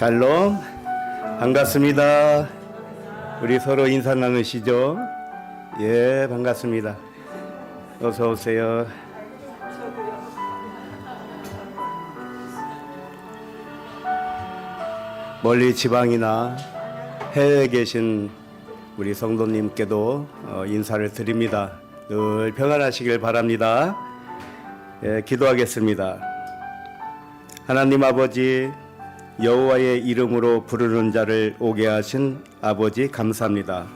샬롬, 반갑습니다. 우리 서로 인사 나누시죠? 예, 반갑습니다. 어서 오세요. 멀리 지방이나 해외에 계신 우리 성도님께도 인사를 드립니다. 늘 평안하시길 바랍니다. 예, 기도하겠습니다. 하나님 아버지, 여호와의 이름으로 부르는 자를 오게 하신 아버지 감사합니다.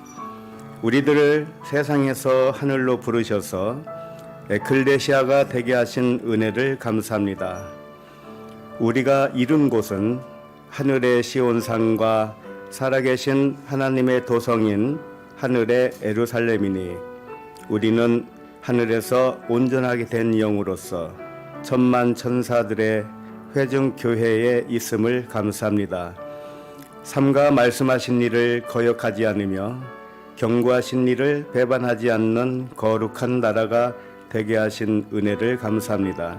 우리들을 세상에서 하늘로 부르셔서 에클레시아가 되게 하신 은혜를 감사합니다. 우리가 이른 곳은 하늘의 시온산과 살아계신 하나님의 도성인 하늘의 예루살렘이니 우리는 하늘에서 온전하게 된 영으로서 천만 천사들의 회중교회에 있음을 감사합니다. 삼가 말씀하신 일을 거역하지 않으며 경고하신 일을 배반하지 않는 거룩한 나라가 되게 하신 은혜를 감사합니다.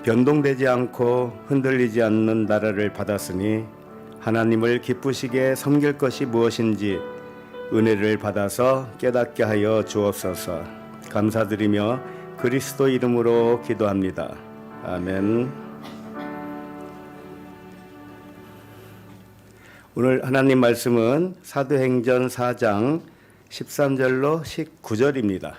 변동되지 않고 흔들리지 않는 나라를 받았으니 하나님을 기쁘시게 섬길 것이 무엇인지 은혜를 받아서 깨닫게 하여 주옵소서. 감사드리며 그리스도 이름으로 기도합니다. 아멘. 오늘 하나님 말씀은 사도행전 4장 13절로 19절입니다.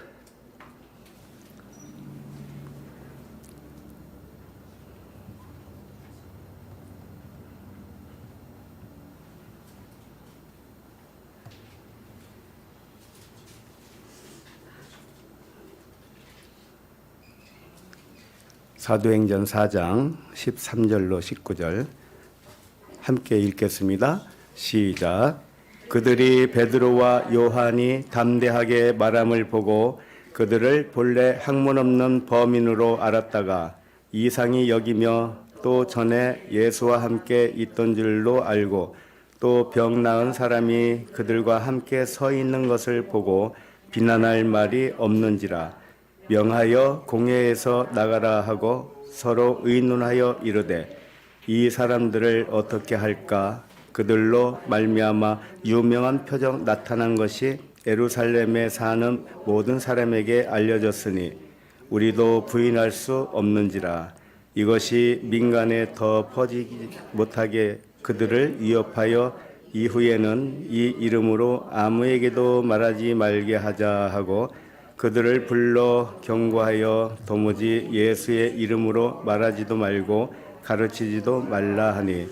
사도행전 4장 13절로 19절 함께 읽겠습니다. 시작. 그들이 베드로와 요한이 담대하게 말함을 보고 그들을 본래 학문 없는 범인으로 알았다가 이상히 여기며 또 전에 예수와 함께 있던 줄로 알고 또 병 나은 사람이 그들과 함께 서 있는 것을 보고 비난할 말이 없는지라 명하여 공회에서 나가라 하고 서로 의논하여 이르되 이 사람들을 어떻게 할까? 그들로 말미암아 유명한 표적 나타난 것이 예루살렘에 사는 모든 사람에게 알려졌으니 우리도 부인할 수 없는지라. 이것이 민간에 더 퍼지지 못하게 그들을 위협하여 이후에는 이 이름으로 아무에게도 말하지 말게 하자 하고 그들을 불러 경고하여 도무지 예수의 이름으로 말하지도 말고 가르치지도 말라 하니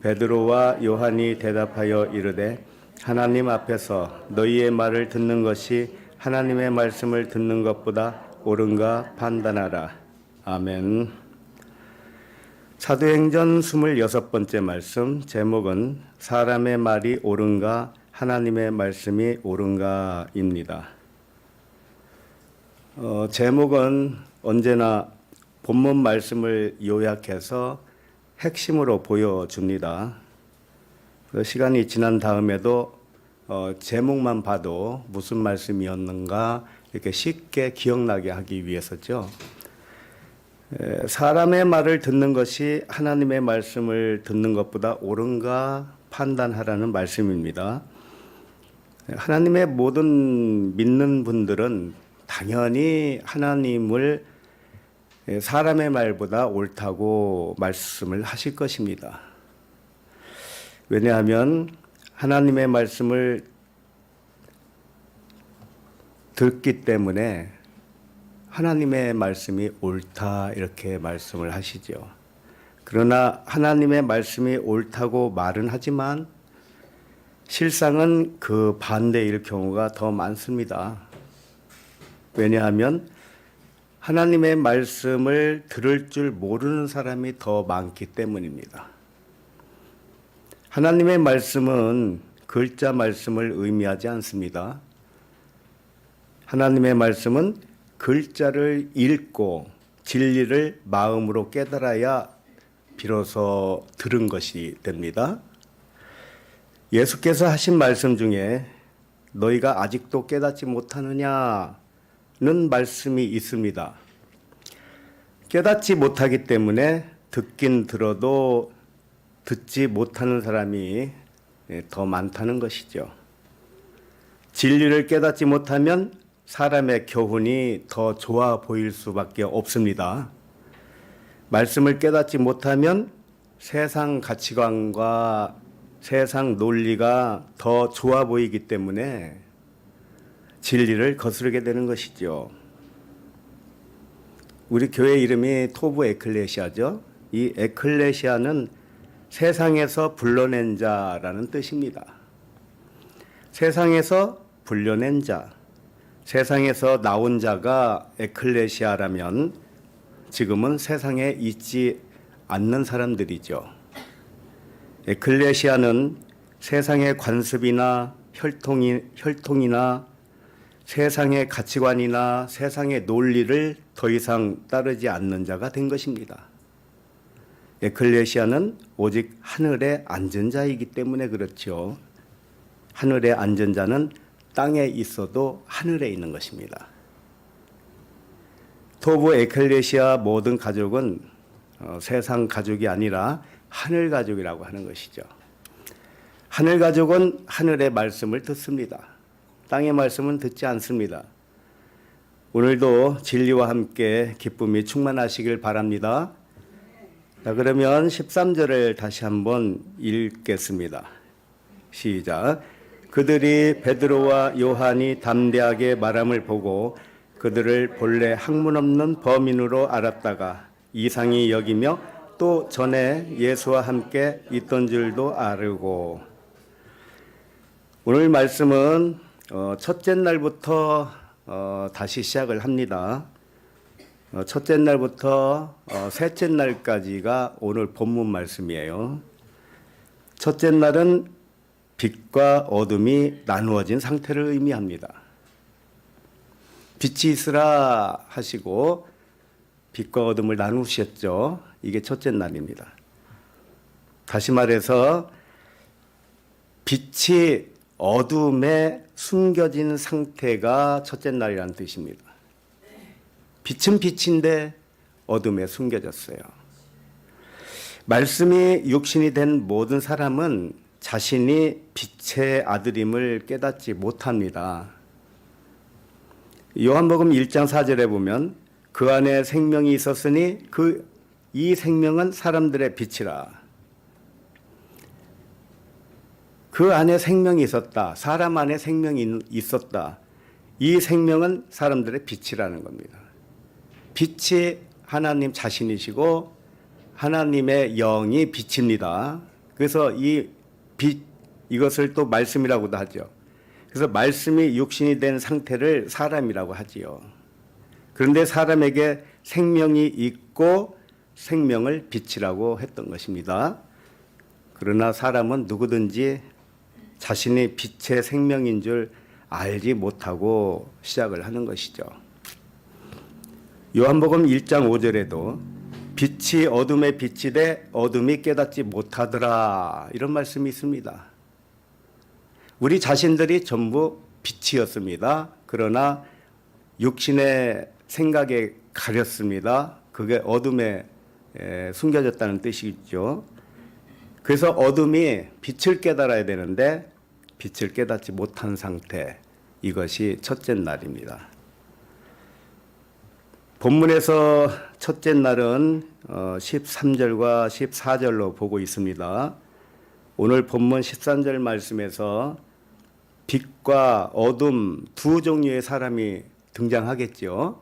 베드로와 요한이 대답하여 이르되 하나님 앞에서 너희의 말을 듣는 것이 하나님의 말씀을 듣는 것보다 옳은가 판단하라. 아멘. 사도행전 26번째 말씀, 제목은 사람의 말이 옳은가 하나님의 말씀이 옳은가입니다. 제목은 언제나 본문 말씀을 요약해서 핵심으로 보여줍니다. 시간이 지난 다음에도 제목만 봐도 무슨 말씀이었는가 이렇게 쉽게 기억나게 하기 위해서죠. 사람의 말을 듣는 것이 하나님의 말씀을 듣는 것보다 옳은가 판단하라는 말씀입니다. 하나님의 모든 믿는 분들은 당연히 하나님을 사람의 말보다 옳다고 말씀을 하실 것입니다. 왜냐하면 하나님의 말씀을 듣기 때문에 하나님의 말씀이 옳다 이렇게 말씀을 하시죠. 그러나 하나님의 말씀이 옳다고 말은 하지만 실상은 그 반대일 경우가 더 많습니다. 왜냐하면 하나님의 말씀을 들을 줄 모르는 사람이 더 많기 때문입니다. 하나님의 말씀은 글자 말씀을 의미하지 않습니다. 하나님의 말씀은 글자를 읽고 진리를 마음으로 깨달아야 비로소 들은 것이 됩니다. 예수께서 하신 말씀 중에 너희가 아직도 깨닫지 못하느냐는 말씀이 있습니다. 깨닫지 못하기 때문에 듣긴 들어도 듣지 못하는 사람이 더 많다는 것이죠. 진리를 깨닫지 못하면 사람의 교훈이 더 좋아 보일 수밖에 없습니다. 말씀을 깨닫지 못하면 세상 가치관과 세상 논리가 더 좋아 보이기 때문에 진리를 거스르게 되는 것이죠. 우리 교회 이름이 토부 에클레시아죠. 이 에클레시아는 세상에서 불러낸 자라는 뜻입니다. 세상에서 불려낸 자, 세상에서 나온 자가 에클레시아라면 지금은 세상에 있지 않는 사람들이죠. 에클레시아는 세상의 관습이나 혈통이나 세상의 가치관이나 세상의 논리를 더 이상 따르지 않는 자가 된 것입니다. 에클레시아는 오직 하늘에 앉은 자이기 때문에 그렇죠. 하늘에 앉은 자는 땅에 있어도 하늘에 있는 것입니다. 토부 에클레시아 모든 가족은 세상 가족이 아니라 하늘 가족이라고 하는 것이죠. 하늘 가족은 하늘의 말씀을 듣습니다. 땅의 말씀은 듣지 않습니다. 오늘도 진리와 함께 기쁨이 충만하시길 바랍니다. 자, 그러면 13절을 다시 한번 읽겠습니다. 시작. 그들이 베드로와 요한이 담대하게 말함을 보고 그들을 본래 학문 없는 범인으로 알았다가 이상히 여기며 또 전에 예수와 함께 있던 줄도 알고. 오늘 말씀은 첫째 날부터 다시 시작을 합니다. 첫째 날부터 셋째 날까지가 오늘 본문 말씀이에요. 첫째 날은 빛과 어둠이 나누어진 상태를 의미합니다. 빛이 있으라 하시고 빛과 어둠을 나누셨죠. 이게 첫째 날입니다. 다시 말해서 빛이 어둠에 숨겨진 상태가 첫째 날이라는 뜻입니다. 빛은 빛인데 어둠에 숨겨졌어요. 말씀이 육신이 된 모든 사람은 자신이 빛의 아들임을 깨닫지 못합니다. 요한복음 1장 4절에 보면 그 안에 생명이 있었으니 이 생명은 사람들의 빛이라. 그 안에 생명이 있었다. 사람 안에 생명이 있었다. 이 생명은 사람들의 빛이라는 겁니다. 빛이 하나님 자신이시고 하나님의 영이 빛입니다. 그래서 이 빛, 이것을 또 말씀이라고도 하죠. 그래서 말씀이 육신이 된 상태를 사람이라고 하지요. 그런데 사람에게 생명이 있고 생명을 빛이라고 했던 것입니다. 그러나 사람은 누구든지 자신이 빛의 생명인 줄 알지 못하고 시작을 하는 것이죠. 요한복음 1장 5절에도 빛이 어둠에 비치되 어둠이 깨닫지 못하더라 이런 말씀이 있습니다. 우리 자신들이 전부 빛이었습니다. 그러나 육신의 생각에 가렸습니다. 그게 어둠에 숨겨졌다는 뜻이죠. 그래서 어둠이 빛을 깨달아야 되는데 빛을 깨닫지 못한 상태, 이것이 첫째 날입니다. 본문에서 첫째 날은 13절과 14절로 보고 있습니다. 오늘 본문 13절 말씀에서 빛과 어둠 두 종류의 사람이 등장하겠죠.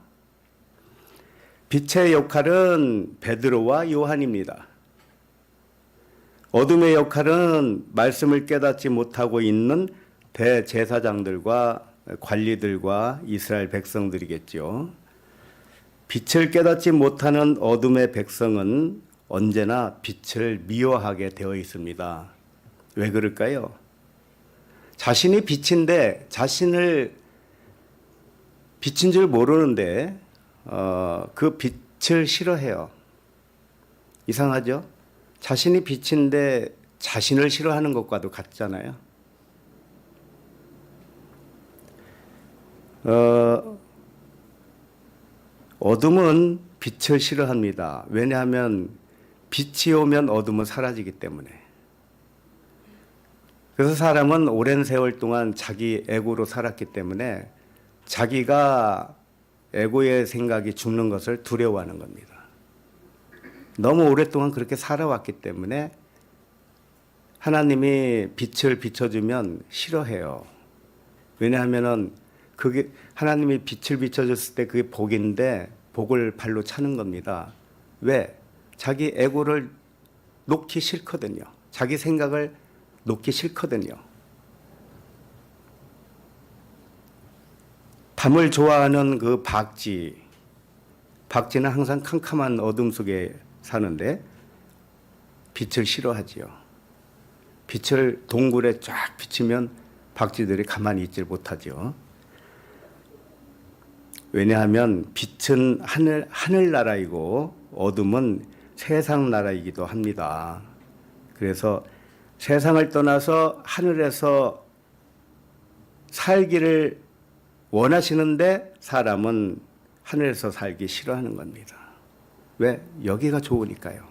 빛의 역할은 베드로와 요한입니다. 어둠의 역할은 말씀을 깨닫지 못하고 있는 대제사장들과 관리들과 이스라엘 백성들이겠죠. 빛을 깨닫지 못하는 어둠의 백성은 언제나 빛을 미워하게 되어 있습니다. 왜 그럴까요? 자신이 빛인데 자신을 빛인 줄 모르는데 그 빛을 싫어해요. 이상하죠? 자신이 빛인데 자신을 싫어하는 것과도 같잖아요. 어둠은 빛을 싫어합니다. 왜냐하면 빛이 오면 어둠은 사라지기 때문에. 그래서 사람은 오랜 세월 동안 자기 에고로 살았기 때문에 자기가 에고의 생각이 죽는 것을 두려워하는 겁니다. 너무 오랫동안 그렇게 살아왔기 때문에 하나님이 빛을 비춰주면 싫어해요. 왜냐하면은 그게 하나님이 빛을 비춰줬을 때 그게 복인데 복을 발로 차는 겁니다. 왜? 자기 에고를 놓기 싫거든요. 자기 생각을 놓기 싫거든요. 밤을 좋아하는 그 박쥐는 항상 캄캄한 어둠 속에 사는데 빛을 싫어하지요. 빛을 동굴에 쫙 비치면 박쥐들이 가만히 있질 못하죠. 왜냐하면 빛은 하늘나라이고 어둠은 세상 나라이기도 합니다. 그래서 세상을 떠나서 하늘에서 살기를 원하시는데 사람은 하늘에서 살기 싫어하는 겁니다. 왜? 여기가 좋으니까요.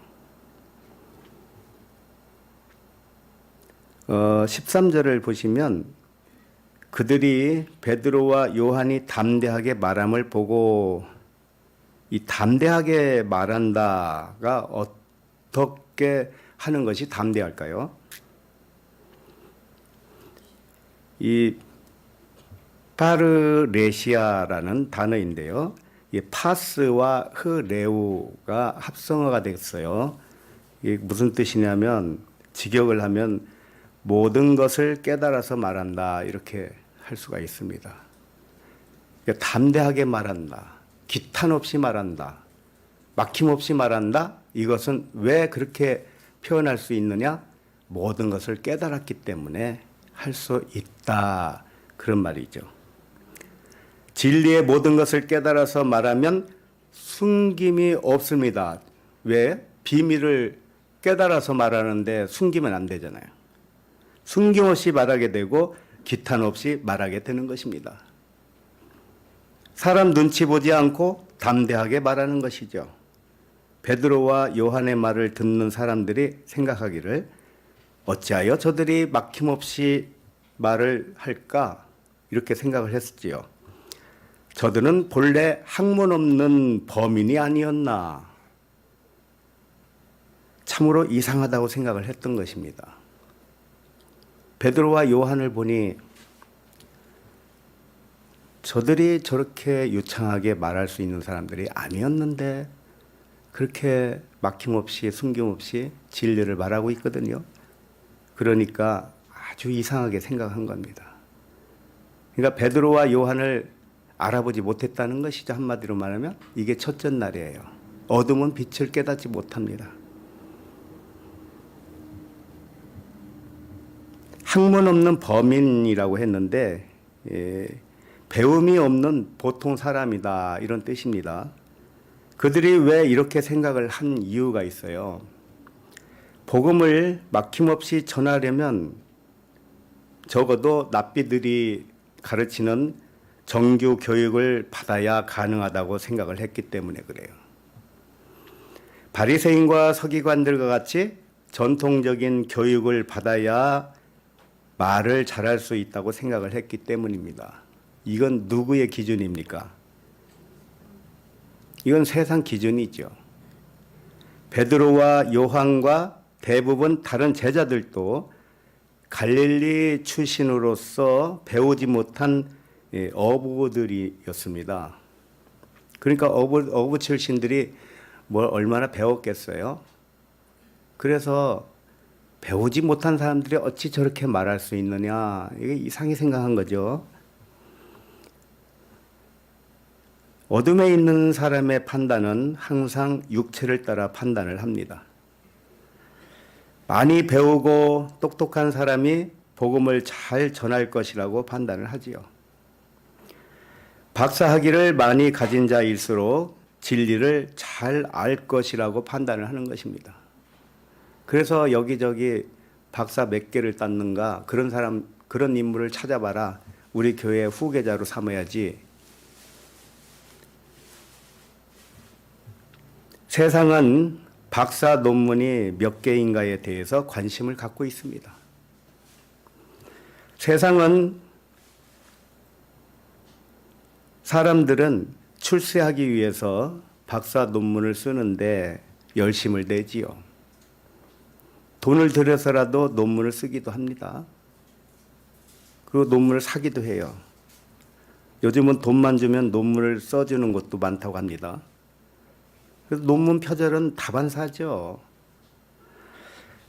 13절을 보시면 그들이 베드로와 요한이 담대하게 말함을 보고, 이 담대하게 말한다가 어떻게 하는 것이 담대할까요? 이 파르레시아라는 단어인데요. 이 파스와 흐레우가 합성어가 됐어요. 이게 무슨 뜻이냐면 직역을 하면 모든 것을 깨달아서 말한다, 이렇게 할 수가 있습니다. 그러니까 담대하게 말한다, 기탄 없이 말한다, 막힘없이 말한다. 이것은 왜 그렇게 표현할 수 있느냐? 모든 것을 깨달았기 때문에 할 수 있다, 그런 말이죠. 진리의 모든 것을 깨달아서 말하면 숨김이 없습니다. 왜? 비밀을 깨달아서 말하는데 숨기면 안 되잖아요. 숨김없이 말하게 되고 기탄 없이 말하게 되는 것입니다. 사람 눈치 보지 않고 담대하게 말하는 것이죠. 베드로와 요한의 말을 듣는 사람들이 생각하기를 어찌하여 저들이 막힘없이 말을 할까? 이렇게 생각을 했었지요. 저들은 본래 학문 없는 범인이 아니었나? 참으로 이상하다고 생각을 했던 것입니다. 베드로와 요한을 보니 저들이 저렇게 유창하게 말할 수 있는 사람들이 아니었는데 그렇게 막힘없이 숨김없이 진리를 말하고 있거든요. 그러니까 아주 이상하게 생각한 겁니다. 그러니까 베드로와 요한을 알아보지 못했다는 것이죠. 한마디로 말하면 이게 첫째 날이에요. 어둠은 빛을 깨닫지 못합니다. 학문 없는 범인이라고 했는데 배움이 없는 보통 사람이다, 이런 뜻입니다. 그들이 왜 이렇게 생각을 한 이유가 있어요. 복음을 막힘없이 전하려면 적어도 납비들이 가르치는 정규 교육을 받아야 가능하다고 생각을 했기 때문에 그래요. 바리새인과 서기관들과 같이 전통적인 교육을 받아야 말을 잘할 수 있다고 생각을 했기 때문입니다. 이건 누구의 기준입니까? 이건 세상 기준이죠. 베드로와 요한과 대부분 다른 제자들도 갈릴리 출신으로서 배우지 못한 어부들이었습니다. 그러니까 어부 출신들이 뭘 얼마나 배웠겠어요? 그래서 배우지 못한 사람들이 어찌 저렇게 말할 수 있느냐, 이게 이상히 생각한 거죠. 어둠에 있는 사람의 판단은 항상 육체를 따라 판단을 합니다. 많이 배우고 똑똑한 사람이 복음을 잘 전할 것이라고 판단을 하지요. 박사학위를 많이 가진 자일수록 진리를 잘 알 것이라고 판단을 하는 것입니다. 그래서 여기저기 박사 몇 개를 땄는가, 그런 사람, 그런 인물을 찾아봐라, 우리 교회 후계자로 삼아야지. 세상은 박사 논문이 몇 개인가에 대해서 관심을 갖고 있습니다. 세상은 사람들은 출세하기 위해서 박사 논문을 쓰는데 열심을 내지요. 돈을 들여서라도 논문을 쓰기도 합니다. 그 논문을 사기도 해요. 요즘은 돈만 주면 논문을 써주는 곳도 많다고 합니다. 그래서 논문 표절은 다반사죠.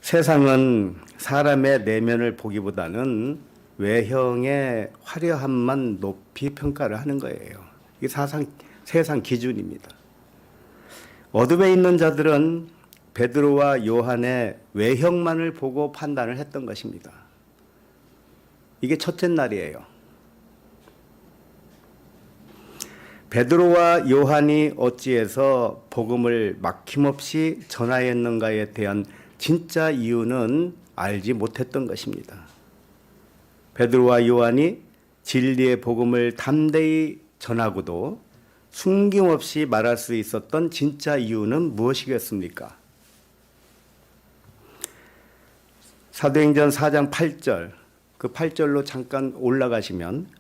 세상은 사람의 내면을 보기보다는 외형의 화려함만 높이 평가를 하는 거예요. 이게 세상 기준입니다. 어둠에 있는 자들은 베드로와 요한의 외형만을 보고 판단을 했던 것입니다. 이게 첫째 날이에요. 베드로와 요한이 어찌해서 복음을 막힘없이 전하였는가에 대한 진짜 이유는 알지 못했던 것입니다. 베드로와 요한이 진리의 복음을 담대히 전하고도 숨김없이 말할 수 있었던 진짜 이유는 무엇이겠습니까? 사도행전 4장 8절, 그 8절로 잠깐 올라가시면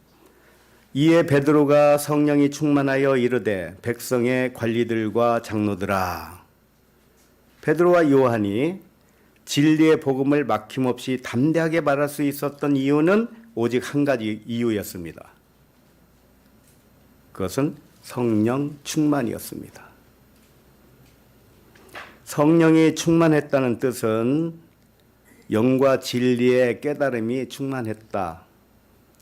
이에 베드로가 성령이 충만하여 이르되 백성의 관리들과 장로들아. 베드로와 요한이 진리의 복음을 막힘없이 담대하게 말할 수 있었던 이유는 오직 한 가지 이유였습니다. 그것은 성령 충만이었습니다. 성령이 충만했다는 뜻은 영과 진리의 깨달음이 충만했다,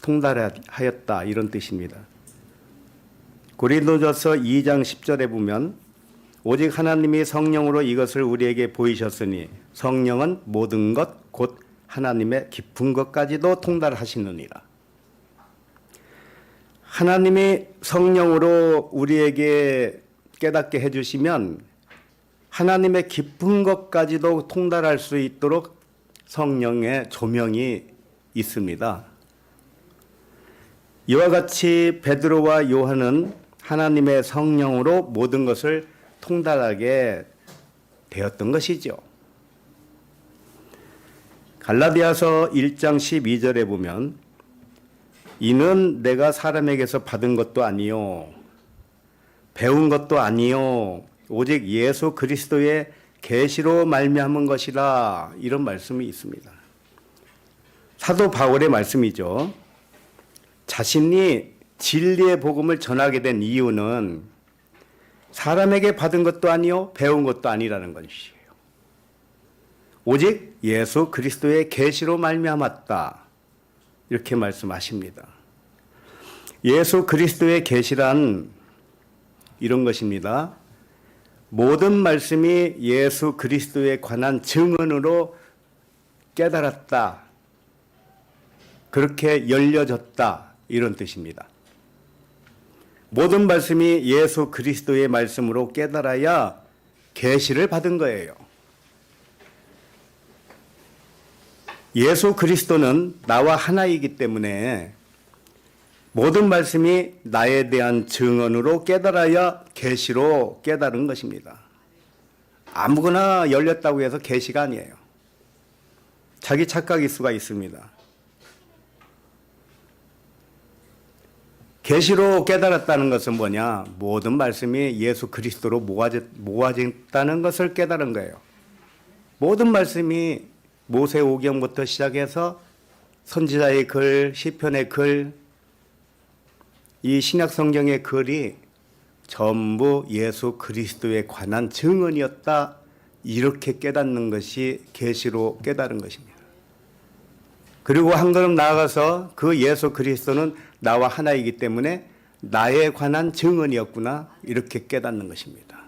통달하였다 이런 뜻입니다. 고린도전서 2장 10절에 보면 오직 하나님이 성령으로 이것을 우리에게 보이셨으니 성령은 모든 것 곧 하나님의 깊은 것까지도 통달하시느니라. 하나님이 성령으로 우리에게 깨닫게 해주시면 하나님의 깊은 것까지도 통달할 수 있도록 성령의 조명이 있습니다. 이와 같이 베드로와 요한은 하나님의 성령으로 모든 것을 통달하게 되었던 것이죠. 갈라디아서 1장 12절에 보면 이는 내가 사람에게서 받은 것도 아니요 배운 것도 아니요 오직 예수 그리스도의 계시로 말미암은 것이라 이런 말씀이 있습니다. 사도 바울의 말씀이죠. 자신이 진리의 복음을 전하게 된 이유는 사람에게 받은 것도 아니요 배운 것도 아니라는 것이에요. 오직 예수 그리스도의 계시로 말미암았다 이렇게 말씀하십니다. 예수 그리스도의 계시란 이런 것입니다. 모든 말씀이 예수 그리스도에 관한 증언으로 깨달았다, 그렇게 열려졌다 이런 뜻입니다. 모든 말씀이 예수 그리스도의 말씀으로 깨달아야 계시를 받은 거예요. 예수 그리스도는 나와 하나이기 때문에 모든 말씀이 나에 대한 증언으로 깨달아야 계시로 깨달은 것입니다. 아무거나 열렸다고 해서 계시가 아니에요. 자기 착각일 수가 있습니다. 계시로 깨달았다는 것은 뭐냐? 모든 말씀이 예수 그리스도로 모아졌다는 것을 깨달은 거예요. 모든 말씀이 모세오경부터 시작해서 선지자의 글, 시편의 글, 이 신약 성경의 글이 전부 예수 그리스도에 관한 증언이었다, 이렇게 깨닫는 것이 계시로 깨달은 것입니다. 그리고 한 걸음 나아가서 그 예수 그리스도는 나와 하나이기 때문에 나에 관한 증언이었구나, 이렇게 깨닫는 것입니다.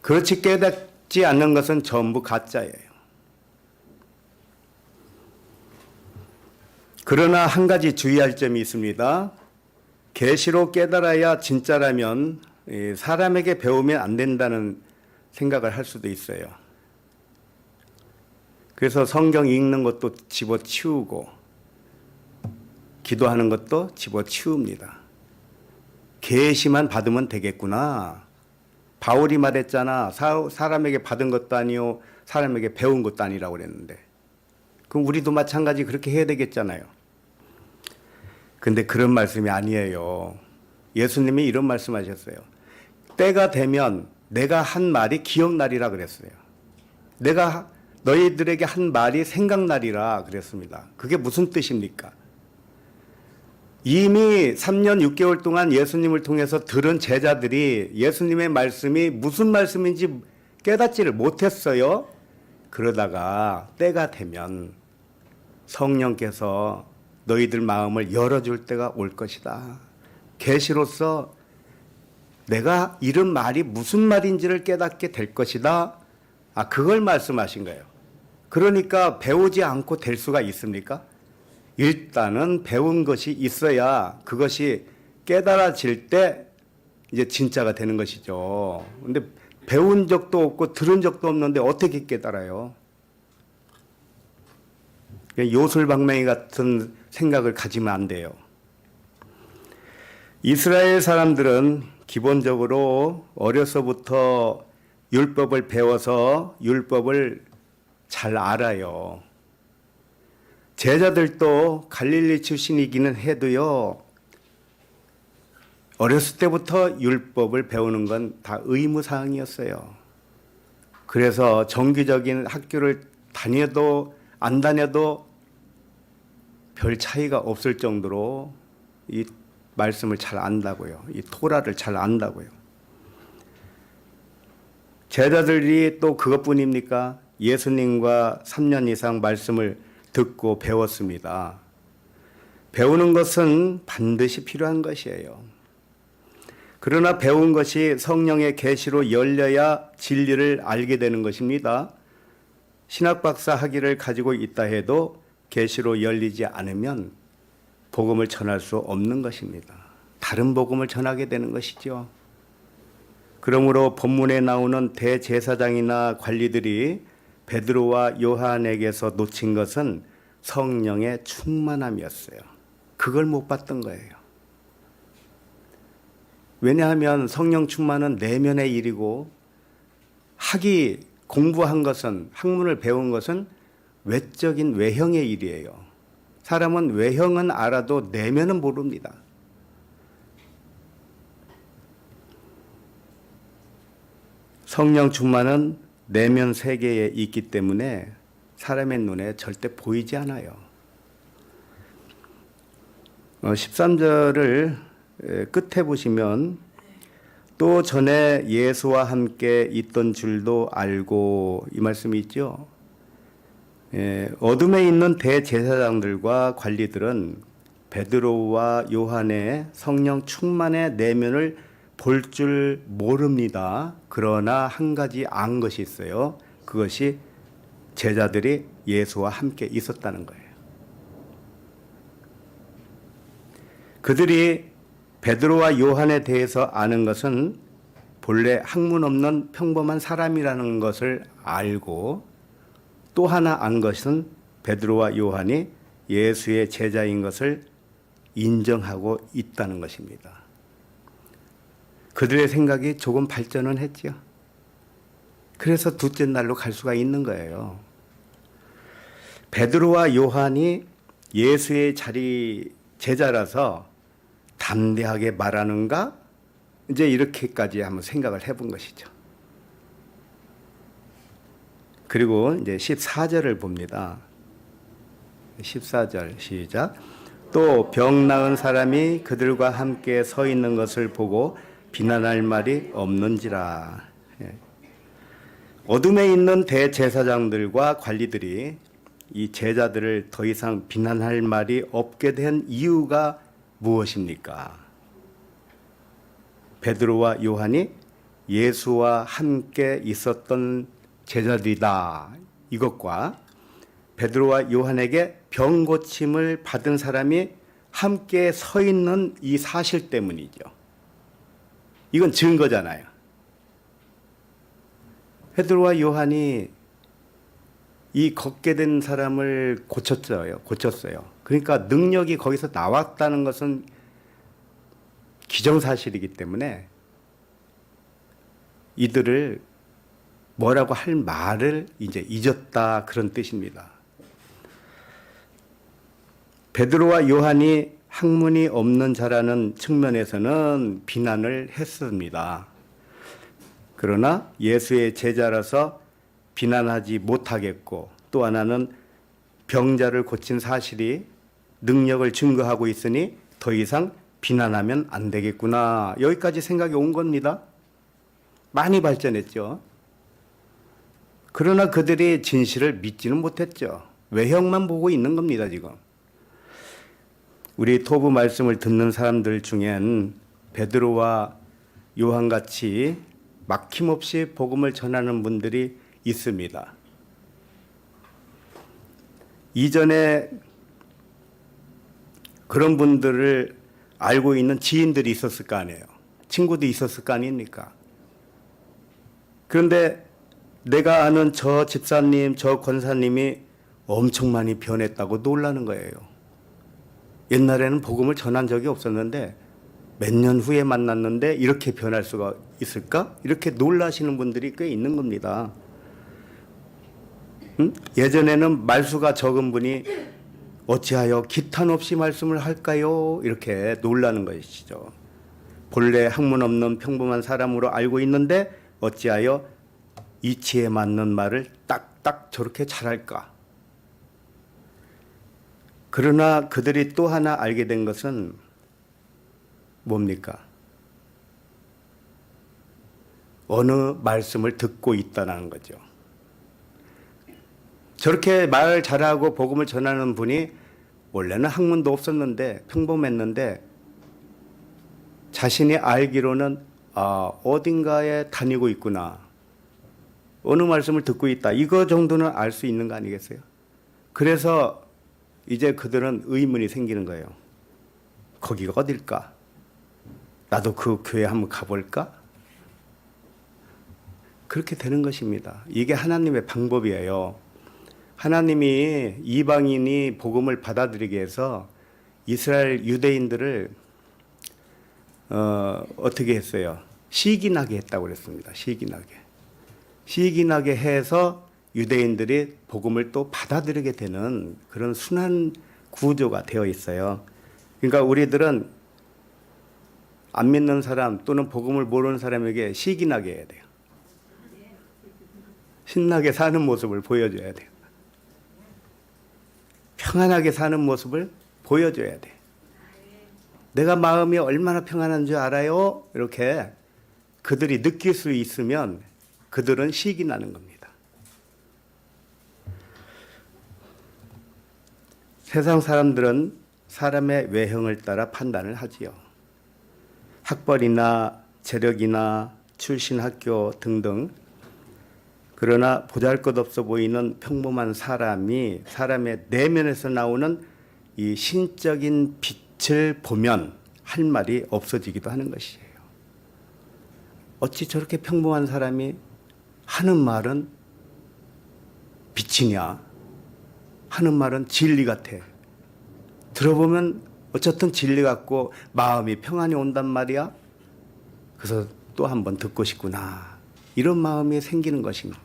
그렇지 깨닫지 않는 것은 전부 가짜예요. 그러나 한 가지 주의할 점이 있습니다. 계시로 깨달아야 진짜라면 사람에게 배우면 안 된다는 생각을 할 수도 있어요. 그래서 성경 읽는 것도 집어치우고 기도하는 것도 집어치웁니다. 계시만 받으면 되겠구나. 바울이 말했잖아. 사람에게 받은 것도 아니요 사람에게 배운 것도 아니라고 그랬는데. 그럼 우리도 마찬가지 그렇게 해야 되겠잖아요. 근데 그런 말씀이 아니에요. 예수님이 이런 말씀하셨어요. 때가 되면 내가 한 말이 기억나리라 그랬어요. 내가 너희들에게 한 말이 생각나리라 그랬습니다. 그게 무슨 뜻입니까? 이미 3년 6개월 동안 예수님을 통해서 들은 제자들이 예수님의 말씀이 무슨 말씀인지 깨닫지를 못했어요. 그러다가 때가 되면 성령께서 너희들 마음을 열어줄 때가 올 것이다. 계시로서 내가 이런 말이 무슨 말인지를 깨닫게 될 것이다. 그걸 말씀하신 거예요. 그러니까 배우지 않고 될 수가 있습니까? 일단은 배운 것이 있어야 그것이 깨달아질 때 이제 진짜가 되는 것이죠. 근데 배운 적도 없고 들은 적도 없는데 어떻게 깨달아요? 요술방망이 같은 생각을 가지면 안 돼요. 이스라엘 사람들은 기본적으로 어려서부터 율법을 배워서 율법을 잘 알아요. 제자들도 갈릴리 출신이기는 해도요, 어렸을 때부터 율법을 배우는 건 다 의무사항이었어요. 그래서 정기적인 학교를 다녀도 안 다녀도 별 차이가 없을 정도로 이 말씀을 잘 안다고요. 이 토라를 잘 안다고요. 제자들이 또 그것뿐입니까? 예수님과 3년 이상 말씀을 듣고 배웠습니다. 배우는 것은 반드시 필요한 것이에요. 그러나 배운 것이 성령의 계시로 열려야 진리를 알게 되는 것입니다. 신학박사 학위를 가지고 있다 해도 계시로 열리지 않으면 복음을 전할 수 없는 것입니다. 다른 복음을 전하게 되는 것이죠. 그러므로 본문에 나오는 대제사장이나 관리들이 베드로와 요한에게서 놓친 것은 성령의 충만함이었어요. 그걸 못 봤던 거예요. 왜냐하면 성령 충만은 내면의 일이고 공부한 것은, 학문을 배운 것은 외적인 외형의 일이에요. 사람은 외형은 알아도 내면은 모릅니다. 성령 충만은 내면 세계에 있기 때문에 사람의 눈에 절대 보이지 않아요. 13절을 끝에 보시면 또 전에 예수와 함께 있던 줄도 알고 이 말씀이 있죠. 어둠에 있는 대제사장들과 관리들은 베드로와 요한의 성령 충만의 내면을 볼 줄 모릅니다. 그러나 한 가지 안 것이 있어요. 그것이 제자들이 예수와 함께 있었다는 거예요. 그들이 베드로와 요한에 대해서 아는 것은 본래 학문 없는 평범한 사람이라는 것을 알고 또 하나 안 것은 베드로와 요한이 예수의 제자인 것을 인정하고 있다는 것입니다. 그들의 생각이 조금 발전은 했죠. 그래서 둘째 날로 갈 수가 있는 거예요. 베드로와 요한이 예수의 제자라서 담대하게 말하는가? 이제 이렇게까지 한번 생각을 해본 것이죠. 그리고 이제 14절을 봅니다. 14절 시작. 또 병 나은 사람이 그들과 함께 서 있는 것을 보고 비난할 말이 없는지라. 어둠에 있는 대제사장들과 관리들이 이 제자들을 더 이상 비난할 말이 없게 된 이유가 무엇입니까? 베드로와 요한이 예수와 함께 있었던 제자들이다. 이것과 베드로와 요한에게 병 고침을 받은 사람이 함께 서 있는 이 사실 때문이죠. 이건 증거잖아요. 베드로와 요한이 이 걷게 된 사람을 고쳤어요. 그러니까 능력이 거기서 나왔다는 것은 기정사실이기 때문에 이들을 뭐라고 할 말을 이제 잊었다, 그런 뜻입니다. 베드로와 요한이 학문이 없는 자라는 측면에서는 비난을 했습니다. 그러나 예수의 제자라서 비난하지 못하겠고, 또 하나는 병자를 고친 사실이 능력을 증거하고 있으니 더 이상 비난하면 안 되겠구나, 여기까지 생각이 온 겁니다. 많이 발전했죠. 그러나 그들이 진실을 믿지는 못했죠. 외형만 보고 있는 겁니다, 지금. 우리 토부 말씀을 듣는 사람들 중엔 베드로와 요한같이 막힘없이 복음을 전하는 분들이 있습니다. 이전에 그런 분들을 알고 있는 지인들이 있었을 거 아니에요. 친구도 있었을 거 아닙니까? 그런데 내가 아는 저 집사님, 저 권사님이 엄청 많이 변했다고 놀라는 거예요. 옛날에는 복음을 전한 적이 없었는데 몇 년 후에 만났는데 이렇게 변할 수가 있을까? 이렇게 놀라시는 분들이 꽤 있는 겁니다. 예전에는 말수가 적은 분이 어찌하여 기탄 없이 말씀을 할까요? 이렇게 놀라는 것이죠. 본래 학문 없는 평범한 사람으로 알고 있는데 어찌하여 이치에 맞는 말을 딱딱 저렇게 잘할까? 그러나 그들이 또 하나 알게 된 것은 뭡니까? 어느 말씀을 듣고 있다는 거죠. 저렇게 말 잘하고 복음을 전하는 분이 원래는 학문도 없었는데 평범했는데 자신이 알기로는 어딘가에 다니고 있구나, 어느 말씀을 듣고 있다, 이거 정도는 알 수 있는 거 아니겠어요? 그래서 이제 그들은 의문이 생기는 거예요. 거기가 어딜까? 나도 그 교회 한번 가볼까? 그렇게 되는 것입니다. 이게 하나님의 방법이에요. 하나님이 이방인이 복음을 받아들이게 해서 이스라엘 유대인들을 어떻게 했어요? 시기나게 했다고 그랬습니다. 시기나게 해서 유대인들이 복음을 또 받아들이게 되는 그런 순환 구조가 되어 있어요. 그러니까 우리들은 안 믿는 사람 또는 복음을 모르는 사람에게 시기나게 해야 돼요. 신나게 사는 모습을 보여줘야 돼요. 평안하게 사는 모습을 보여줘야 돼. 내가 마음이 얼마나 평안한 줄 알아요? 이렇게 그들이 느낄 수 있으면 그들은 시기 나는 겁니다. 세상 사람들은 사람의 외형을 따라 판단을 하지요. 학벌이나 재력이나 출신 학교 등등. 그러나 보잘것없어 보이는 평범한 사람이 사람의 내면에서 나오는 이 신적인 빛을 보면 할 말이 없어지기도 하는 것이에요. 어찌 저렇게 평범한 사람이 하는 말은 빛이냐? 하는 말은 진리 같아. 들어보면 어쨌든 진리 같고 마음이 평안이 온단 말이야. 그래서 또 한 번 듣고 싶구나, 이런 마음이 생기는 것입니다.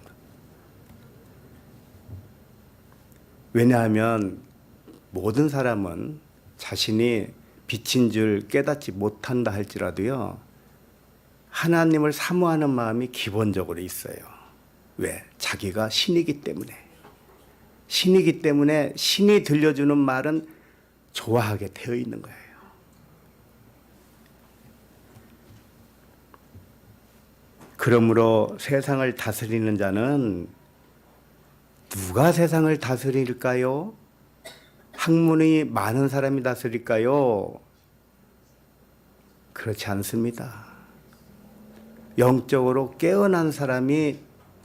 왜냐하면 모든 사람은 자신이 빛인 줄 깨닫지 못한다 할지라도요, 하나님을 사모하는 마음이 기본적으로 있어요. 왜? 자기가 신이기 때문에. 신이기 때문에 신이 들려주는 말은 좋아하게 되어 있는 거예요. 그러므로 세상을 다스리는 자는 누가 세상을 다스릴까요? 학문이 많은 사람이 다스릴까요? 그렇지 않습니다. 영적으로 깨어난 사람이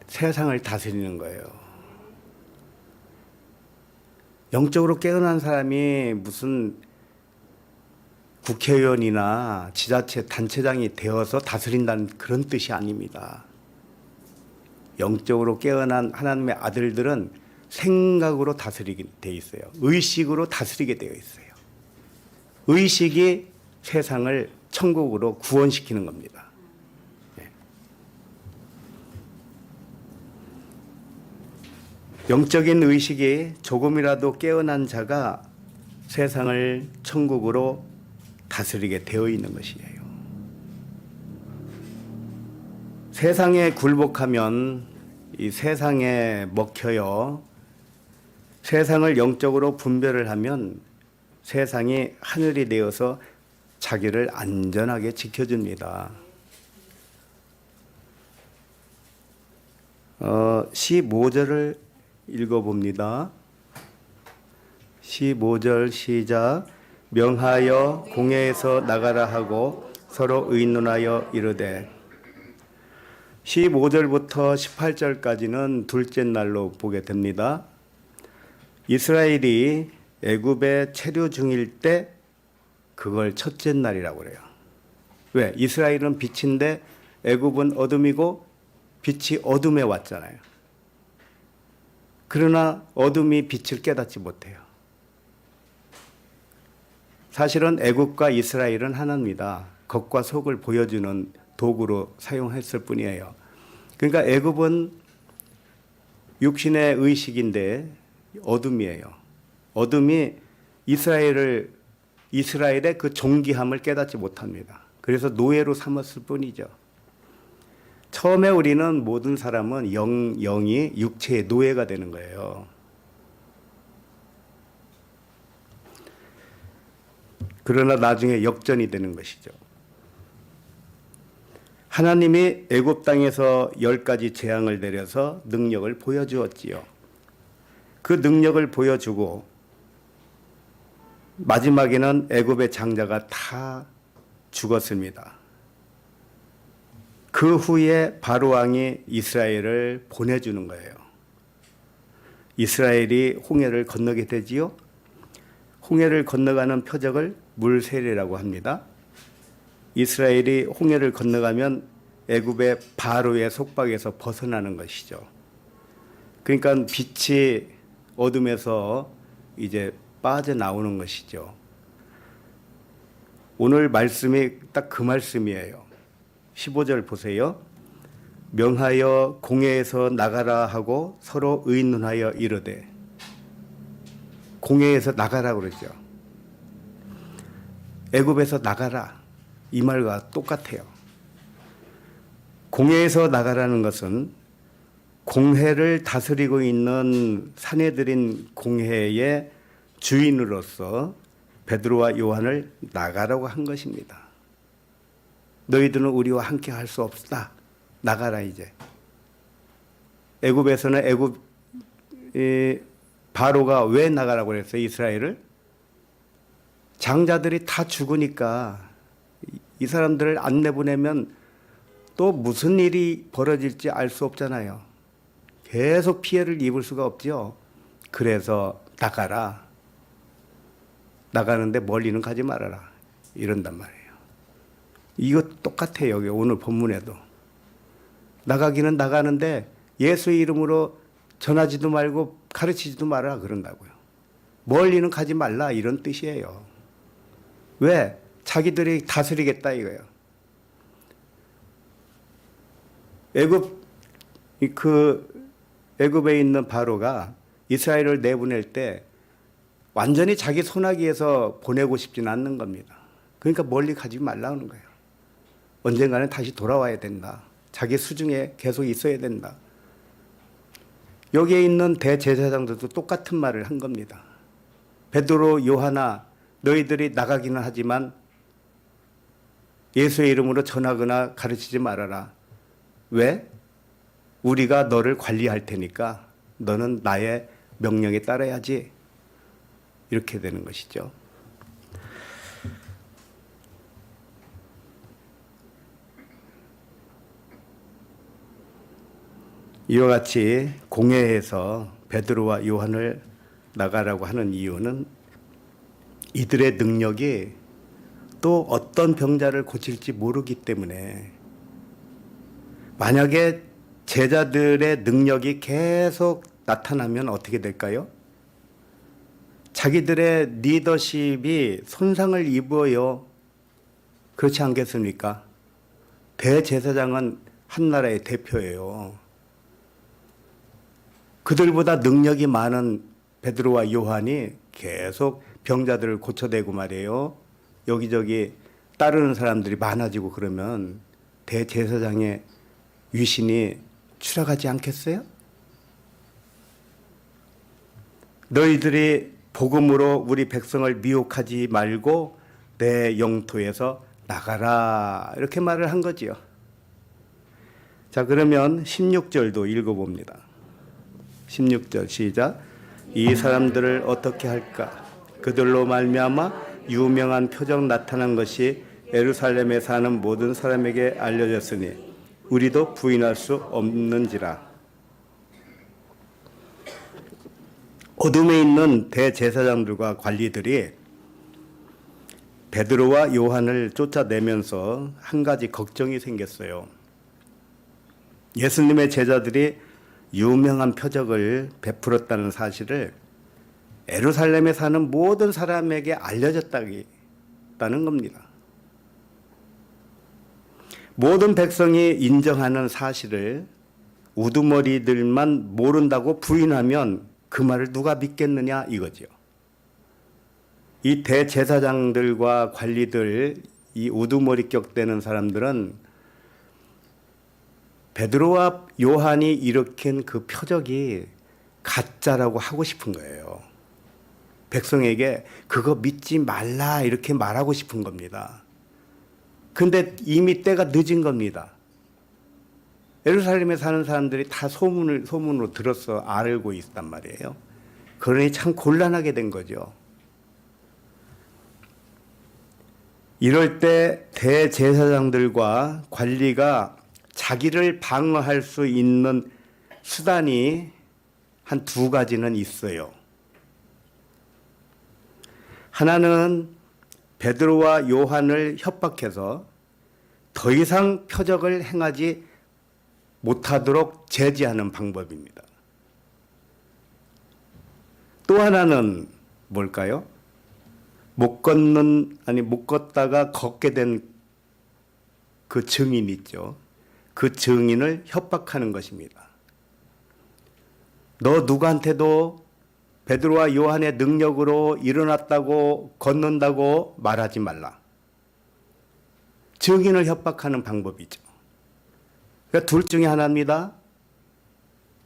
세상을 다스리는 거예요. 영적으로 깨어난 사람이 무슨 국회의원이나 지자체 단체장이 되어서 다스린다는 그런 뜻이 아닙니다. 영적으로 깨어난 하나님의 아들들은 생각으로 다스리게 되어 있어요. 의식으로 다스리게 되어 있어요. 의식이 세상을 천국으로 구원시키는 겁니다. 네. 영적인 의식이 조금이라도 깨어난 자가 세상을 천국으로 다스리게 되어 있는 것이에요. 세상에 굴복하면 이 세상에 먹혀요. 세상을 영적으로 분별을 하면 세상이 하늘이 되어서 자기를 안전하게 지켜줍니다. 15절을 읽어봅니다. 15절 시작. 명하여 공회에서 나가라 하고 서로 의논하여 이르되. 15절부터 18절까지는 둘째 날로 보게 됩니다. 이스라엘이 애굽에 체류 중일 때 그걸 첫째 날이라고 그래요. 왜? 이스라엘은 빛인데 애굽은 어둠이고 빛이 어둠에 왔잖아요. 그러나 어둠이 빛을 깨닫지 못해요. 사실은 애굽과 이스라엘은 하나입니다. 겉과 속을 보여주는 도구로 사용했을 뿐이에요. 그러니까 애굽은 육신의 의식인데 어둠이에요. 어둠이 이스라엘의 그 존귀함을 깨닫지 못합니다. 그래서 노예로 삼았을 뿐이죠. 처음에 우리는 모든 사람은 영이 육체의 노예가 되는 거예요. 그러나 나중에 역전이 되는 것이죠. 하나님이 애굽 땅에서 10가지 재앙을 내려서 능력을 보여주었지요. 그 능력을 보여주고 마지막에는 애굽의 장자가 다 죽었습니다. 그 후에 바로 왕이 이스라엘을 보내주는 거예요. 이스라엘이 홍해를 건너게 되지요. 홍해를 건너가는 표적을 물세례라고 합니다. 이스라엘이 홍해를 건너가면 애굽의 바로의 속박에서 벗어나는 것이죠. 그러니까 빛이 어둠에서 이제 빠져나오는 것이죠. 오늘 말씀이 딱 그 말씀이에요. 15절 보세요. 명하여 공회에서 나가라 하고 서로 의논하여 이르되. 공회에서 나가라 그러죠. 애굽에서 나가라. 이 말과 똑같아요. 공회에서 나가라는 것은 공회를 다스리고 있는 사내들인 공회의 주인으로서 베드로와 요한을 나가라고 한 것입니다. 너희들은 우리와 함께 할 수 없다. 나가라 이제. 애굽에서는 바로가 왜 나가라고 그랬어요? 이스라엘을? 장자들이 다 죽으니까 이 사람들을 안 내보내면 또 무슨 일이 벌어질지 알 수 없잖아요. 계속 피해를 입을 수가 없죠. 그래서 나가라. 나가는데 멀리는 가지 말아라. 이런단 말이에요. 이거 똑같아요. 여기 오늘 본문에도. 나가기는 나가는데 예수의 이름으로 전하지도 말고 가르치지도 말아라 그런다고요. 멀리는 가지 말라 이런 뜻이에요. 왜? 자기들이 다스리겠다 이거예요. 애굽에 있는 바로가 이스라엘을 내보낼 때 완전히 자기 손아귀에서 보내고 싶지는 않는 겁니다. 그러니까 멀리 가지 말라는 거예요. 언젠가는 다시 돌아와야 된다. 자기 수중에 계속 있어야 된다. 여기에 있는 대제사장들도 똑같은 말을 한 겁니다. 베드로, 요하나 너희들이 나가기는 하지만 예수의 이름으로 전하거나 가르치지 말아라. 왜? 우리가 너를 관리할 테니까 너는 나의 명령에 따라야지. 이렇게 되는 것이죠. 이와 같이 공회에서 베드로와 요한을 나가라고 하는 이유는 이들의 능력이 또 어떤 병자를 고칠지 모르기 때문에 만약에 제자들의 능력이 계속 나타나면 어떻게 될까요? 자기들의 리더십이 손상을 입어요. 그렇지 않겠습니까? 대제사장은 한 나라의 대표예요. 그들보다 능력이 많은 베드로와 요한이 계속 병자들을 고쳐대고 말이에요. 여기저기 따르는 사람들이 많아지고 그러면 대제사장의 위신이 추락하지 않겠어요? 너희들이 복음으로 우리 백성을 미혹하지 말고 내 영토에서 나가라, 이렇게 말을 한 거지요. 자, 그러면 16절도 읽어봅니다. 16절 시작. 이 사람들을 어떻게 할까? 그들로 말미암아 유명한 표적 나타난 것이 예루살렘에 사는 모든 사람에게 알려졌으니 우리도 부인할 수 없는지라. 어둠에 있는 대제사장들과 관리들이 베드로와 요한을 쫓아내면서 한 가지 걱정이 생겼어요. 예수님의 제자들이 유명한 표적을 베풀었다는 사실을 예루살렘에 사는 모든 사람에게 알려졌다는 겁니다. 모든 백성이 인정하는 사실을 우두머리들만 모른다고 부인하면 그 말을 누가 믿겠느냐 이거죠. 이 대제사장들과 관리들, 이 우두머리격 되는 사람들은 베드로와 요한이 일으킨 그 표적이 가짜라고 하고 싶은 거예요. 백성에게 그거 믿지 말라 이렇게 말하고 싶은 겁니다. 근데 이미 때가 늦은 겁니다. 예루살렘에 사는 사람들이 다 소문으로 들어서 알고 있단 말이에요. 그러니 참 곤란하게 된 거죠. 이럴 때 대제사장들과 관리가 자기를 방어할 수 있는 수단이 한 두 가지는 있어요. 하나는 베드로와 요한을 협박해서 더 이상 표적을 행하지 못하도록 제지하는 방법입니다. 또 하나는 뭘까요? 못 걷다가 걷게 된 그 증인 있죠. 그 증인을 협박하는 것입니다. 너 누구한테도 베드로와 요한의 능력으로 일어났다고 걷는다고 말하지 말라. 증인을 협박하는 방법이죠. 그러니까 둘 중에 하나입니다.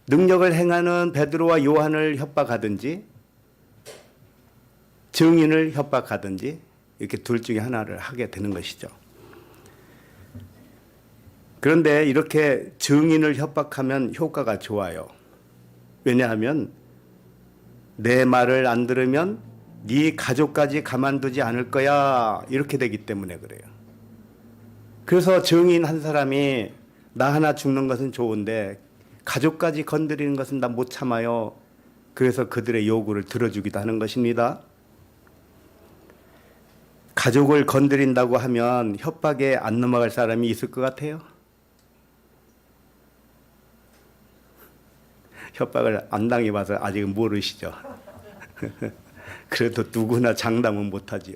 능력을 행하는 베드로와 요한을 협박하든지 증인을 협박하든지 이렇게 둘 중에 하나를 하게 되는 것이죠. 그런데 이렇게 증인을 협박하면 효과가 좋아요. 왜냐하면 내 말을 안 들으면 네 가족까지 가만두지 않을 거야 이렇게 되기 때문에 그래요. 그래서 증인 한 사람이 나 하나 죽는 것은 좋은데 가족까지 건드리는 것은 나 못 참아요. 그래서 그들의 요구를 들어주기도 하는 것입니다. 가족을 건드린다고 하면 협박에 안 넘어갈 사람이 있을 것 같아요? 협박을 안 당해봐서 아직은 모르시죠. 그래도 누구나 장담은 못하지요.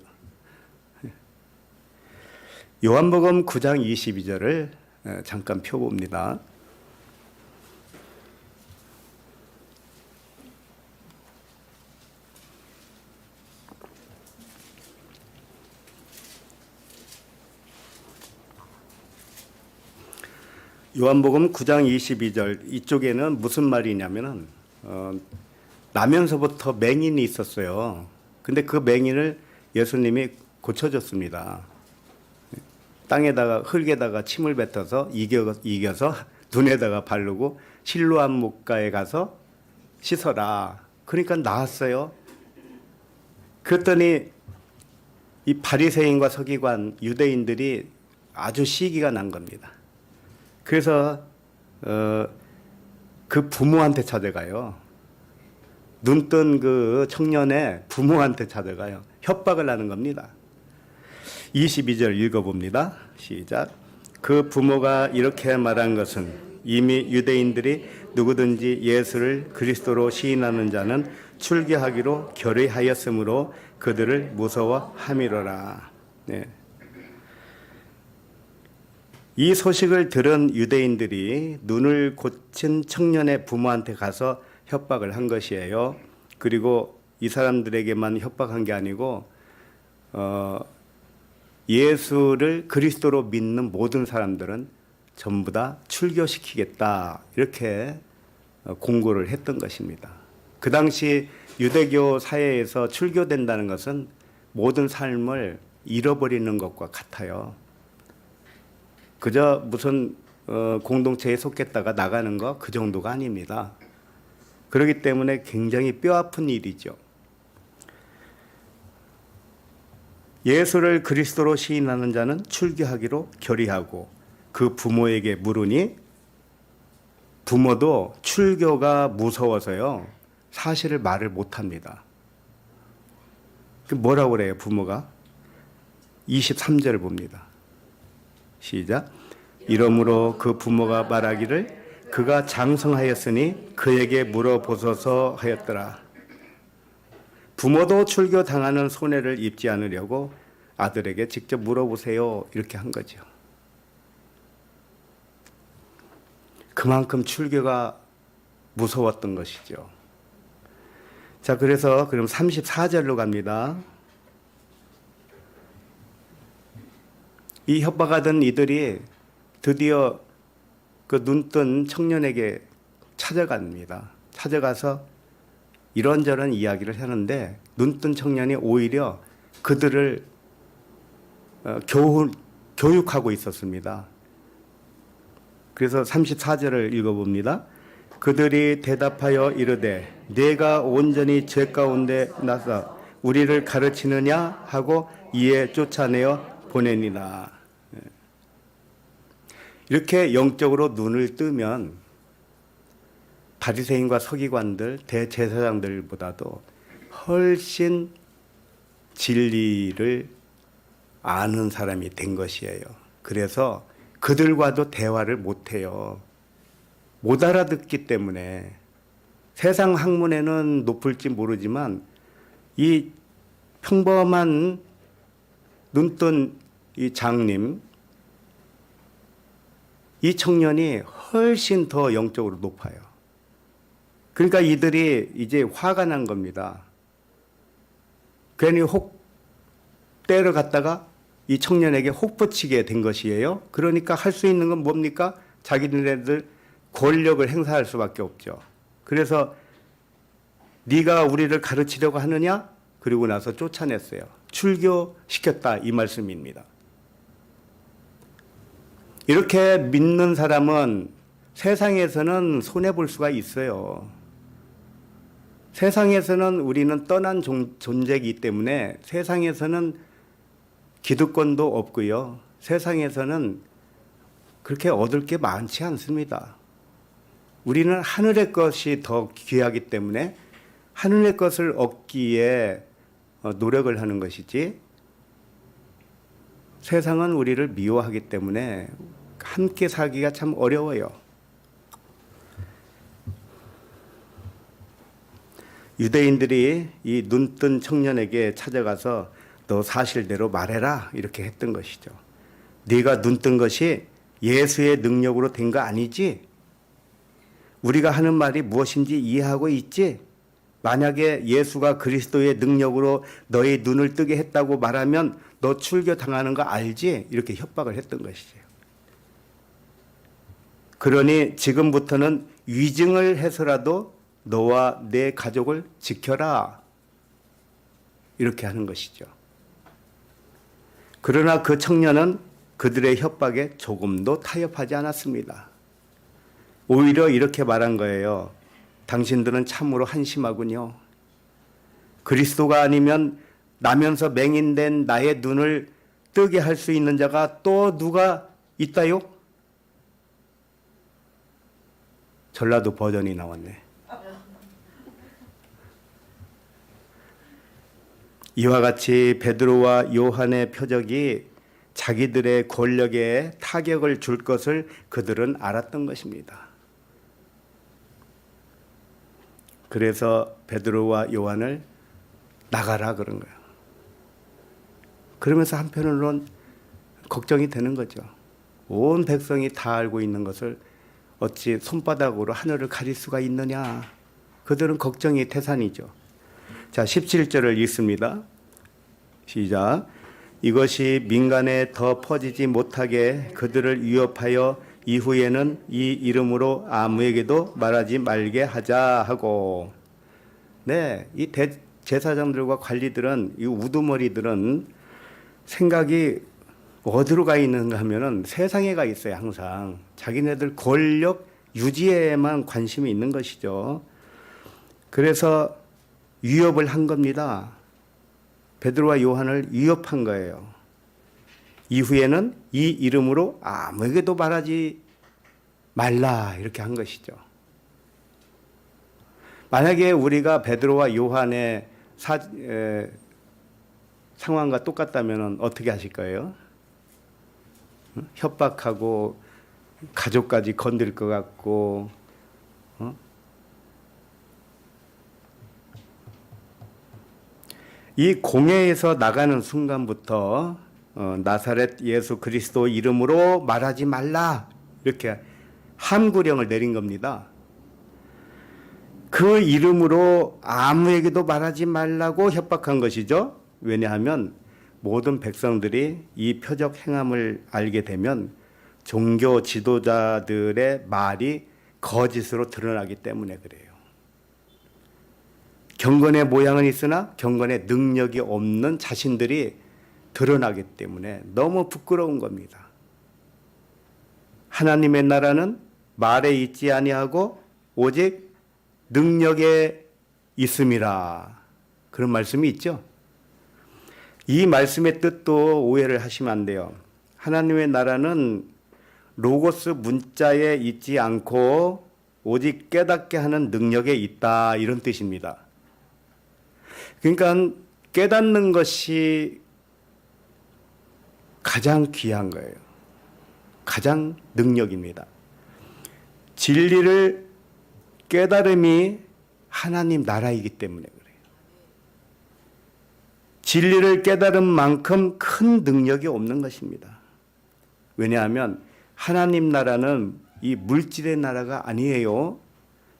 요한복음 9장 22절을 잠깐 펴봅니다. 요한복음 9장 22절 이쪽에는 무슨 말이냐면은 나면서부터 맹인이 있었어요. 근데 그 맹인을 예수님이 고쳐줬습니다. 땅에다가 흙에다가 침을 뱉어서 이겨서 눈에다가 바르고 실로암 목가에 가서 씻어라. 그러니까 나았어요. 그랬더니 이 바리새인과 서기관 유대인들이 아주 시기가 난 겁니다. 그래서 그 부모한테 찾아가요. 눈뜬 그 청년의 부모한테 찾아가요. 협박을 하는 겁니다. 22절 읽어봅니다. 시작. 그 부모가 이렇게 말한 것은 이미 유대인들이 누구든지 예수를 그리스도로 시인하는 자는 출교하기로 결의하였으므로 그들을 무서워함이로라. 네. 이 소식을 들은 유대인들이 눈을 고친 청년의 부모한테 가서 협박을 한 것이에요. 그리고 이 사람들에게만 협박한 게 아니고 예수를 그리스도로 믿는 모든 사람들은 전부 다 출교시키겠다 이렇게 공고를 했던 것입니다. 그 당시 유대교 사회에서 출교된다는 것은 모든 삶을 잃어버리는 것과 같아요. 그저 무슨 공동체에 속했다가 나가는 거 그 정도가 아닙니다. 그렇기 때문에 굉장히 뼈아픈 일이죠. 예수를 그리스도로 시인하는 자는 출교하기로 결의하고 그 부모에게 물으니 부모도 출교가 무서워서요 사실을 말을 못합니다. 뭐라고 그래요 부모가? 23절을 봅니다. 시작. 이러므로 그 부모가 말하기를 그가 장성하였으니 그에게 물어보소서 하였더라. 부모도 출교 당하는 손해를 입지 않으려고 아들에게 직접 물어보세요 이렇게 한 거죠. 그만큼 출교가 무서웠던 것이죠. 자, 그래서 그럼 34절로 갑니다. 이 협박하던 이들이 드디어 그 눈뜬 청년에게 찾아갑니다. 찾아가서 이런저런 이야기를 하는데 눈뜬 청년이 오히려 그들을 교육하고 있었습니다. 그래서 34절을 읽어봅니다. 그들이 대답하여 이르되 내가 온전히 죄 가운데 나서 우리를 가르치느냐 하고 이에 쫓아내어 보내니라. 이렇게 영적으로 눈을 뜨면 바리새인과 서기관들, 대제사장들보다도 훨씬 진리를 아는 사람이 된 것이에요. 그래서 그들과도 대화를 못해요. 못 알아듣기 때문에. 세상 학문에는 높을지 모르지만 이 평범한 눈뜬 이 장님, 이 청년이 훨씬 더 영적으로 높아요. 그러니까 이들이 이제 화가 난 겁니다. 괜히 혹 때려갔다가 이 청년에게 혹 붙이게 된 것이에요. 그러니까 할 수 있는 건 뭡니까? 자기네들 권력을 행사할 수밖에 없죠. 그래서 네가 우리를 가르치려고 하느냐? 그리고 나서 쫓아냈어요. 출교시켰다 이 말씀입니다. 이렇게 믿는 사람은 세상에서는 손해볼 수가 있어요. 세상에서는 우리는 떠난 존재이기 때문에 세상에서는 기득권도 없고요. 세상에서는 그렇게 얻을 게 많지 않습니다. 우리는 하늘의 것이 더 귀하기 때문에 하늘의 것을 얻기에 노력을 하는 것이지 세상은 우리를 미워하기 때문에 함께 살기가 참 어려워요. 유대인들이 이 눈뜬 청년에게 찾아가서 너 사실대로 말해라 이렇게 했던 것이죠. 네가 눈뜬 것이 예수의 능력으로 된 거 아니지? 우리가 하는 말이 무엇인지 이해하고 있지? 만약에 예수가 그리스도의 능력으로 너의 눈을 뜨게 했다고 말하면 너 출교 당하는 거 알지? 이렇게 협박을 했던 것이죠. 그러니 지금부터는 위증을 해서라도 너와 내 가족을 지켜라. 이렇게 하는 것이죠. 그러나 그 청년은 그들의 협박에 조금도 타협하지 않았습니다. 오히려 이렇게 말한 거예요. 당신들은 참으로 한심하군요. 그리스도가 아니면 나면서 맹인된 나의 눈을 뜨게 할 수 있는 자가 또 누가 있다요? 전라도 버전이 나왔네. 이와 같이 베드로와 요한의 표적이 자기들의 권력에 타격을 줄 것을 그들은 알았던 것입니다. 그래서 베드로와 요한을 나가라 그런 거예요. 그러면서 한편으로는 걱정이 되는 거죠. 온 백성이 다 알고 있는 것을 어찌 손바닥으로 하늘을 가릴 수가 있느냐. 그들은 걱정이 태산이죠. 자, 17절을 읽습니다. 시작. 이것이 민간에 더 퍼지지 못하게 그들을 위협하여 이후에는 이 이름으로 아무에게도 말하지 말게 하자 하고. 네, 이 제사장들과 관리들은, 이 우두머리들은 생각이 어디로 가 있는가 하면은 세상에 가 있어요. 항상 자기네들 권력 유지에만 관심이 있는 것이죠. 그래서 위협을 한 겁니다. 베드로와 요한을 위협한 거예요. 이후에는 이 이름으로 아무에게도 말하지 말라, 이렇게 한 것이죠. 만약에 우리가 베드로와 요한의 상황과 똑같다면 어떻게 하실 거예요? 협박하고 가족까지 건들 것 같고, 이 공회에서 나가는 순간부터 나사렛 예수 그리스도 이름으로 말하지 말라, 이렇게 함구령을 내린 겁니다. 그 이름으로 아무에게도 말하지 말라고 협박한 것이죠. 왜냐하면 모든 백성들이 이 표적 행함을 알게 되면 종교 지도자들의 말이 거짓으로 드러나기 때문에 그래요. 경건의 모양은 있으나 경건의 능력이 없는 자신들이 드러나기 때문에 너무 부끄러운 겁니다. 하나님의 나라는 말에 있지 아니하고 오직 능력에 있음이라, 그런 말씀이 있죠. 이 말씀의 뜻도 오해를 하시면 안 돼요. 하나님의 나라는 로고스 문자에 있지 않고 오직 깨닫게 하는 능력에 있다, 이런 뜻입니다. 그러니까 깨닫는 것이 가장 귀한 거예요. 가장 능력입니다. 진리를 깨달음이 하나님 나라이기 때문에 그래요. 진리를 깨달은 만큼 큰 능력이 없는 것입니다. 왜냐하면 하나님 나라는 이 물질의 나라가 아니에요.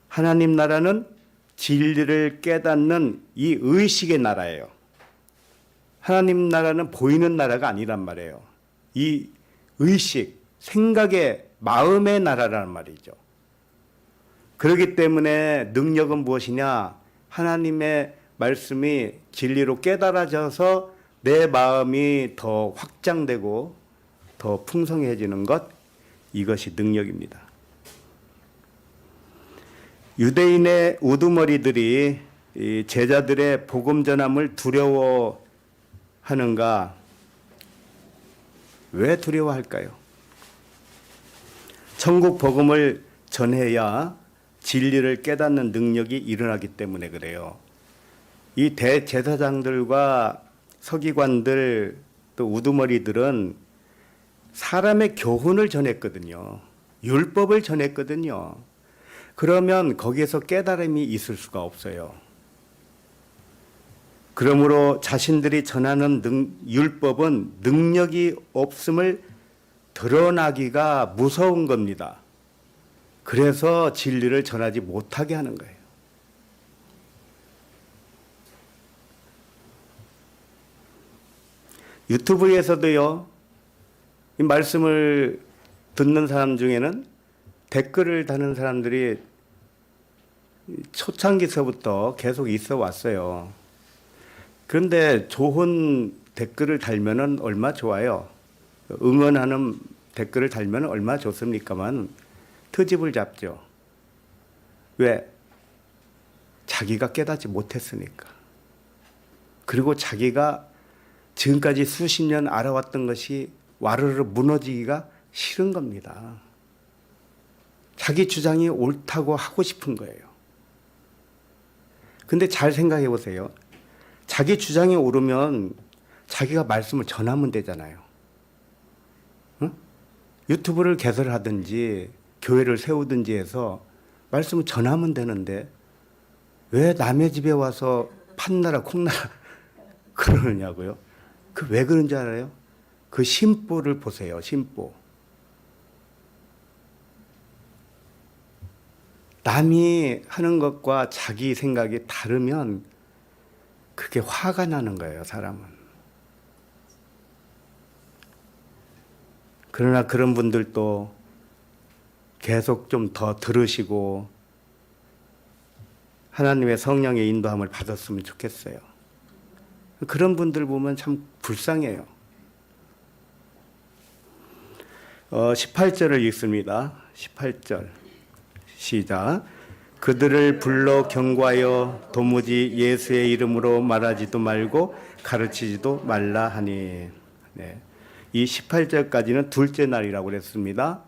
하나님 나라는 진리를 깨닫는 이 의식의 나라예요. 하나님 나라는 보이는 나라가 아니란 말이에요. 이 의식, 생각의, 마음의 나라라는 말이죠. 그렇기 때문에 능력은 무엇이냐? 하나님의 말씀이 진리로 깨달아져서 내 마음이 더 확장되고 더 풍성해지는 것, 이것이 능력입니다. 유대인의 우두머리들이 이 제자들의 복음 전함을 두려워하는가? 왜 두려워할까요? 천국 복음을 전해야 진리를 깨닫는 능력이 일어나기 때문에 그래요. 이 대제사장들과 서기관들 또 우두머리들은 사람의 교훈을 전했거든요. 율법을 전했거든요. 그러면 거기에서 깨달음이 있을 수가 없어요. 그러므로 자신들이 전하는 율법은 능력이 없음을 드러나기가 무서운 겁니다. 그래서 진리를 전하지 못하게 하는 거예요. 유튜브에서도요, 이 말씀을 듣는 사람 중에는 댓글을 다는 사람들이 초창기서부터 계속 있어 왔어요. 그런데 좋은 댓글을 달면은 얼마 좋아요. 응원하는 댓글을 달면 얼마 좋습니까만 트집을 잡죠. 왜? 자기가 깨닫지 못했으니까. 그리고 자기가 지금까지 수십 년 알아왔던 것이 와르르 무너지기가 싫은 겁니다. 자기 주장이 옳다고 하고 싶은 거예요. 근데 잘 생각해 보세요. 자기 주장이 옳으면 자기가 말씀을 전하면 되잖아요. 응? 유튜브를 개설하든지 교회를 세우든지 해서 말씀을 전하면 되는데 왜 남의 집에 와서 판나라 콩나라 그러느냐고요. 그 왜 그런지 알아요? 그 심보를 보세요. 심보. 남이 하는 것과 자기 생각이 다르면 그게 화가 나는 거예요, 사람은. 그러나 그런 분들도 계속 좀 더 들으시고 하나님의 성령의 인도함을 받았으면 좋겠어요. 그런 분들 보면 참 불쌍해요. 18절을 읽습니다. 18절 시작. 그들을 불러 경고하여 도무지 예수의 이름으로 말하지도 말고 가르치지도 말라 하니. 네. 이 18절까지는 둘째 날이라고 그랬습니다.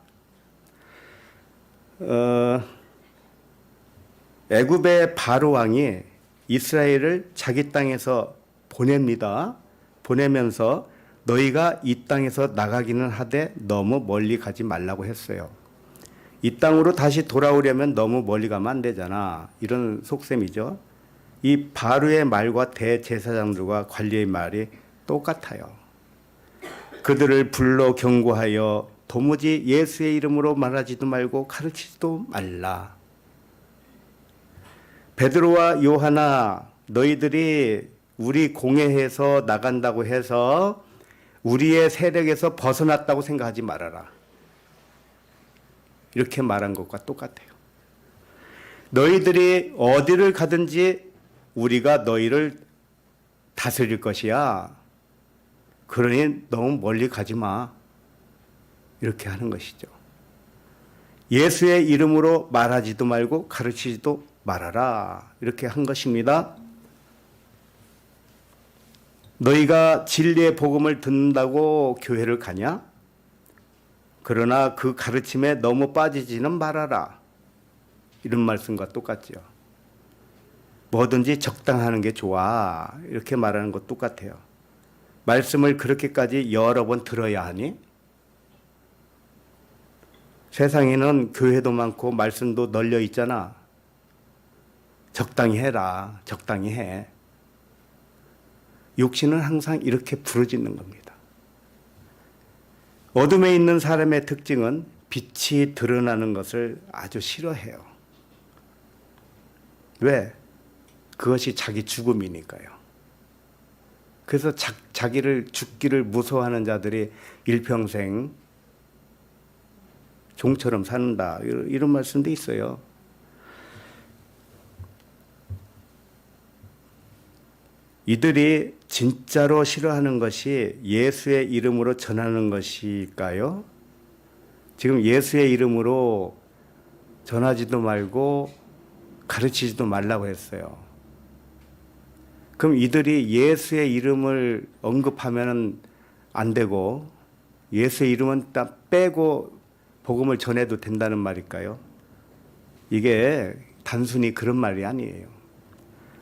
애굽의 바로 왕이 이스라엘을 자기 땅에서 보냅니다. 보내면서 너희가 이 땅에서 나가기는 하되 너무 멀리 가지 말라고 했어요. 이 땅으로 다시 돌아오려면 너무 멀리 가면 안 되잖아. 이런 속셈이죠. 이 바로의 말과 대제사장들과 관리의 말이 똑같아요. 그들을 불러 경고하여 도무지 예수의 이름으로 말하지도 말고 가르치지도 말라. 베드로와 요하나, 너희들이 우리 공회에서 나간다고 해서 우리의 세력에서 벗어났다고 생각하지 말아라. 이렇게 말한 것과 똑같아요. 너희들이 어디를 가든지 우리가 너희를 다스릴 것이야. 그러니 너무 멀리 가지 마. 이렇게 하는 것이죠. 예수의 이름으로 말하지도 말고 가르치지도 말아라. 이렇게 한 것입니다. 너희가 진리의 복음을 듣는다고 교회를 가냐? 그러나 그 가르침에 너무 빠지지는 말아라. 이런 말씀과 똑같죠. 뭐든지 적당하는 게 좋아. 이렇게 말하는 것 똑같아요. 말씀을 그렇게까지 여러 번 들어야 하니? 세상에는 교회도 많고 말씀도 널려 있잖아. 적당히 해라. 적당히 해. 육신은 항상 이렇게 부르짖는 겁니다. 어둠에 있는 사람의 특징은 빛이 드러나는 것을 아주 싫어해요. 왜? 그것이 자기 죽음이니까요. 그래서 자기를 죽기를 무서워하는 자들이 일평생 종처럼 산다. 이런 말씀도 있어요. 이들이 진짜로 싫어하는 것이 예수의 이름으로 전하는 것일까요? 지금 예수의 이름으로 전하지도 말고 가르치지도 말라고 했어요. 그럼 이들이 예수의 이름을 언급하면 안 되고 예수의 이름은 딱 빼고 복음을 전해도 된다는 말일까요? 이게 단순히 그런 말이 아니에요.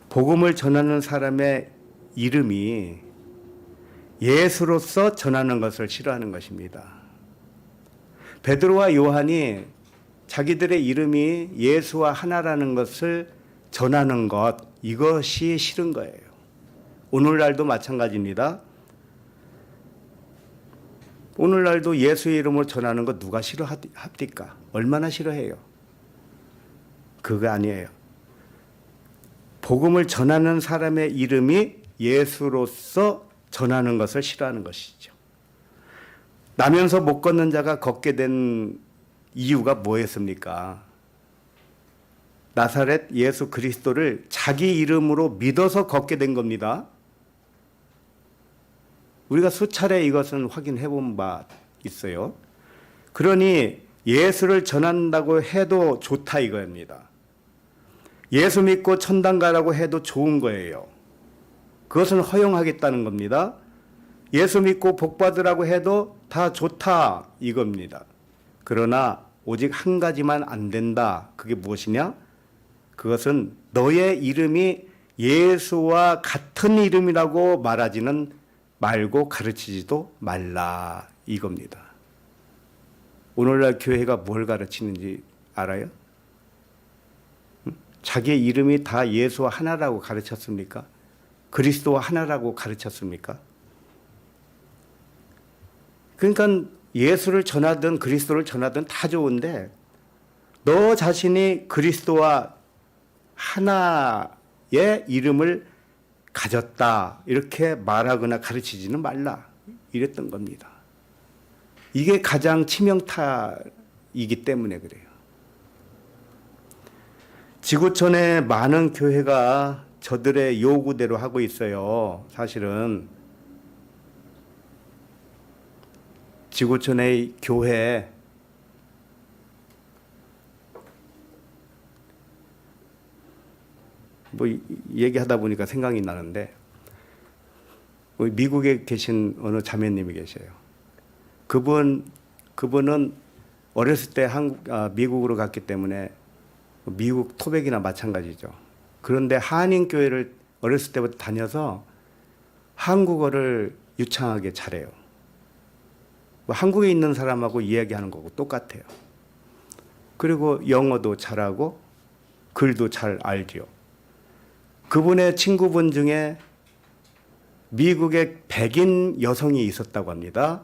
복음을 전하는 사람의 이름이 예수로서 전하는 것을 싫어하는 것입니다. 베드로와 요한이 자기들의 이름이 예수와 하나라는 것을 전하는 것, 이것이 싫은 거예요. 오늘날도 마찬가지입니다. 오늘날도 예수의 이름을 전하는 것 누가 싫어합니까? 얼마나 싫어해요? 그거 아니에요. 복음을 전하는 사람의 이름이 예수로서 전하는 것을 싫어하는 것이죠. 나면서 못 걷는 자가 걷게 된 이유가 뭐였습니까? 나사렛 예수 그리스도를 자기 이름으로 믿어서 걷게 된 겁니다. 우리가 수차례 이것은 확인해 본 바 있어요. 그러니 예수를 전한다고 해도 좋다 이거입니다. 예수 믿고 천당 가라고 해도 좋은 거예요. 그것은 허용하겠다는 겁니다. 예수 믿고 복 받으라고 해도 다 좋다 이겁니다. 그러나 오직 한 가지만 안 된다. 그게 무엇이냐? 그것은 너의 이름이 예수와 같은 이름이라고 말하지는 말고 가르치지도 말라 이겁니다. 오늘날 교회가 뭘 가르치는지 알아요? 자기의 이름이 다 예수와 하나라고 가르쳤습니까? 그리스도와 하나라고 가르쳤습니까? 그러니까 예수를 전하든 그리스도를 전하든 다 좋은데 너 자신이 그리스도와 하나의 이름을 가졌다 이렇게 말하거나 가르치지는 말라 이랬던 겁니다. 이게 가장 치명타이기 때문에 그래요. 지구촌의 많은 교회가 저들의 요구대로 하고 있어요. 사실은 지구촌의 교회 뭐 얘기하다 보니까 생각이 나는데 미국에 계신 어느 자매님이 계셔요. 그분은 어렸을 때 미국으로 갔기 때문에 미국 토백이나 마찬가지죠. 그런데 한인교회를 어렸을 때부터 다녀서 한국어를 유창하게 잘해요. 뭐 한국에 있는 사람하고 이야기하는 거고 똑같아요. 그리고 영어도 잘하고 글도 잘 알지요. 그분의 친구분 중에 미국의 백인 여성이 있었다고 합니다.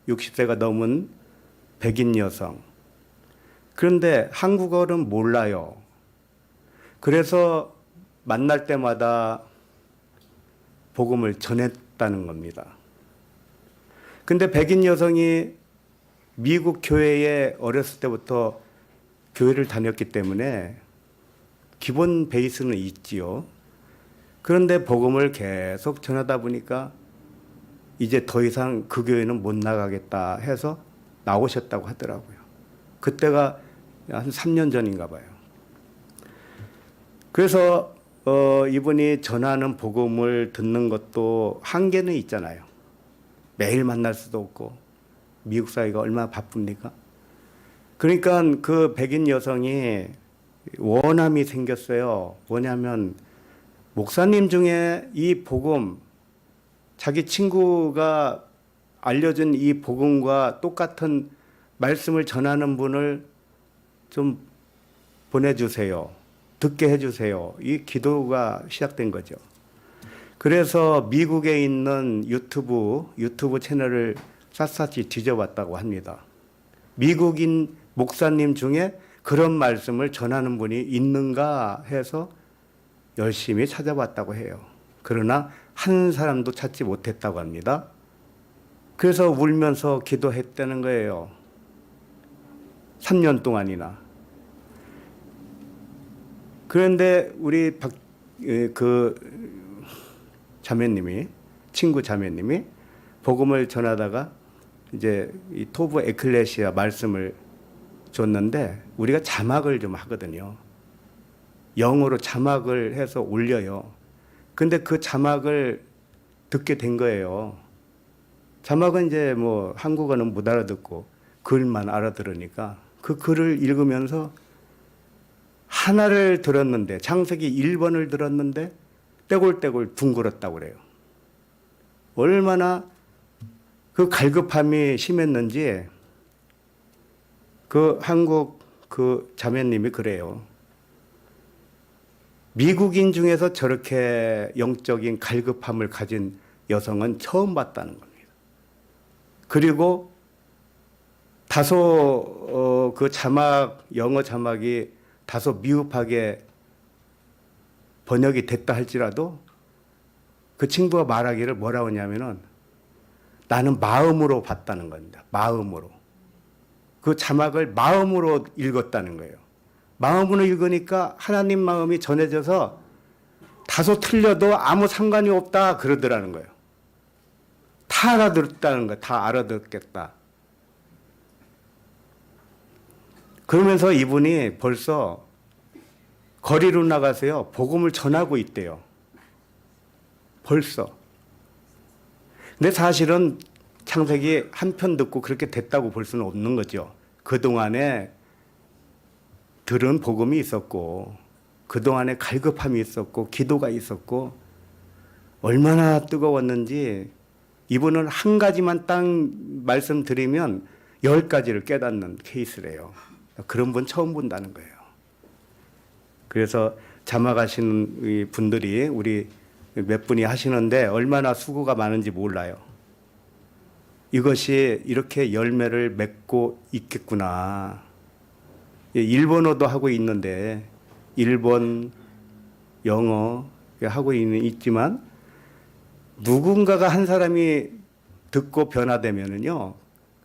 60세가 넘은 백인 여성. 그런데 한국어는 몰라요. 그래서 만날 때마다 복음을 전했다는 겁니다. 근데 백인 여성이 미국 교회에 어렸을 때부터 교회를 다녔기 때문에 기본 베이스는 있지요. 그런데 복음을 계속 전하다 보니까 이제 더 이상 그 교회는 못 나가겠다 해서 나오셨다고 하더라고요. 그때가 한 3년 전인가 봐요. 그래서 이분이 전하는 복음을 듣는 것도 한계는 있잖아요. 매일 만날 수도 없고 미국 사회가 얼마나 바쁩니까? 그러니까 그 백인 여성이 원함이 생겼어요. 뭐냐면 목사님 중에 이 복음, 자기 친구가 알려준 이 복음과 똑같은 말씀을 전하는 분을 좀 보내주세요. 듣게 해주세요. 이 기도가 시작된 거죠. 그래서 미국에 있는 유튜브 채널을 샅샅이 뒤져봤다고 합니다. 미국인 목사님 중에 그런 말씀을 전하는 분이 있는가 해서 열심히 찾아봤다고 해요. 그러나 한 사람도 찾지 못했다고 합니다. 그래서 울면서 기도했다는 거예요. 3년 동안이나. 그런데 우리 자매님이, 친구 자매님이 복음을 전하다가 이제 이 토브 에클레시아 말씀을 줬는데 우리가 자막을 좀 하거든요. 영어로 자막을 해서 올려요. 근데 그 자막을 듣게 된 거예요. 자막은 이제 뭐 한국어는 못 알아듣고 글만 알아들으니까 그 글을 읽으면서 하나를 들었는데 창세기 1번을 들었는데 떼골떼골 둥글었다고 그래요. 얼마나 그 갈급함이 심했는지 그 한국 그 자매님이 그래요. 미국인 중에서 저렇게 영적인 갈급함을 가진 여성은 처음 봤다는 겁니다. 그리고 다소 그 영어 자막이 다소 미흡하게 번역이 됐다 할지라도 그 친구가 말하기를 뭐라고 하냐면은 나는 마음으로 봤다는 겁니다. 마음으로. 그 자막을 마음으로 읽었다는 거예요. 마음으로 읽으니까 하나님 마음이 전해져서 다소 틀려도 아무 상관이 없다 그러더라는 거예요. 다 알아들었다는 거예요. 다 알아듣겠다. 그러면서 이분이 벌써 거리로 나가서요. 복음을 전하고 있대요. 벌써. 근데 사실은 창세기 한 편 듣고 그렇게 됐다고 볼 수는 없는 거죠. 그동안에 들은 복음이 있었고 그동안에 갈급함이 있었고 기도가 있었고 얼마나 뜨거웠는지 이분은 한 가지만 딱 말씀드리면 10가지를 깨닫는 케이스래요. 그런 분 처음 본다는 거예요. 그래서 자막하시는 분들이 우리 몇 분이 하시는데 얼마나 수고가 많은지 몰라요. 이것이 이렇게 열매를 맺고 있겠구나. 일본어도 하고 있는데 일본, 영어 하고 있지만 누군가가 한 사람이 듣고 변화되면은요,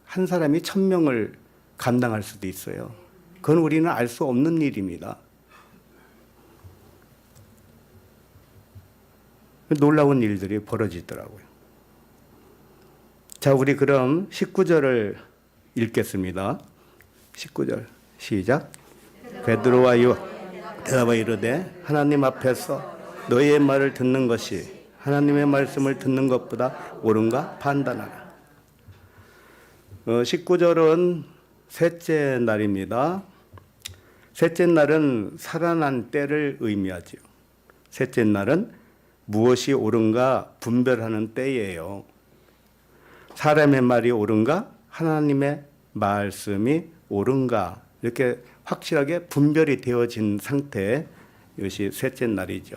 한 사람이 1000명을 감당할 수도 있어요. 그건 우리는 알 수 없는 일입니다. 놀라운 일들이 벌어지더라고요. 자, 우리 그럼 19절을 읽겠습니다. 19절 시작. 베드로와 대답하여 이르되 하나님 앞에서 너희의 말을 듣는 것이 하나님의 말씀을 듣는 것보다 옳은가 판단하라. 19절은 셋째 날입니다. 셋째 날은 살아난 때를 의미하죠. 셋째 날은 무엇이 옳은가 분별하는 때예요. 사람의 말이 옳은가 하나님의 말씀이 옳은가 이렇게 확실하게 분별이 되어진 상태, 이것이 셋째 날이죠.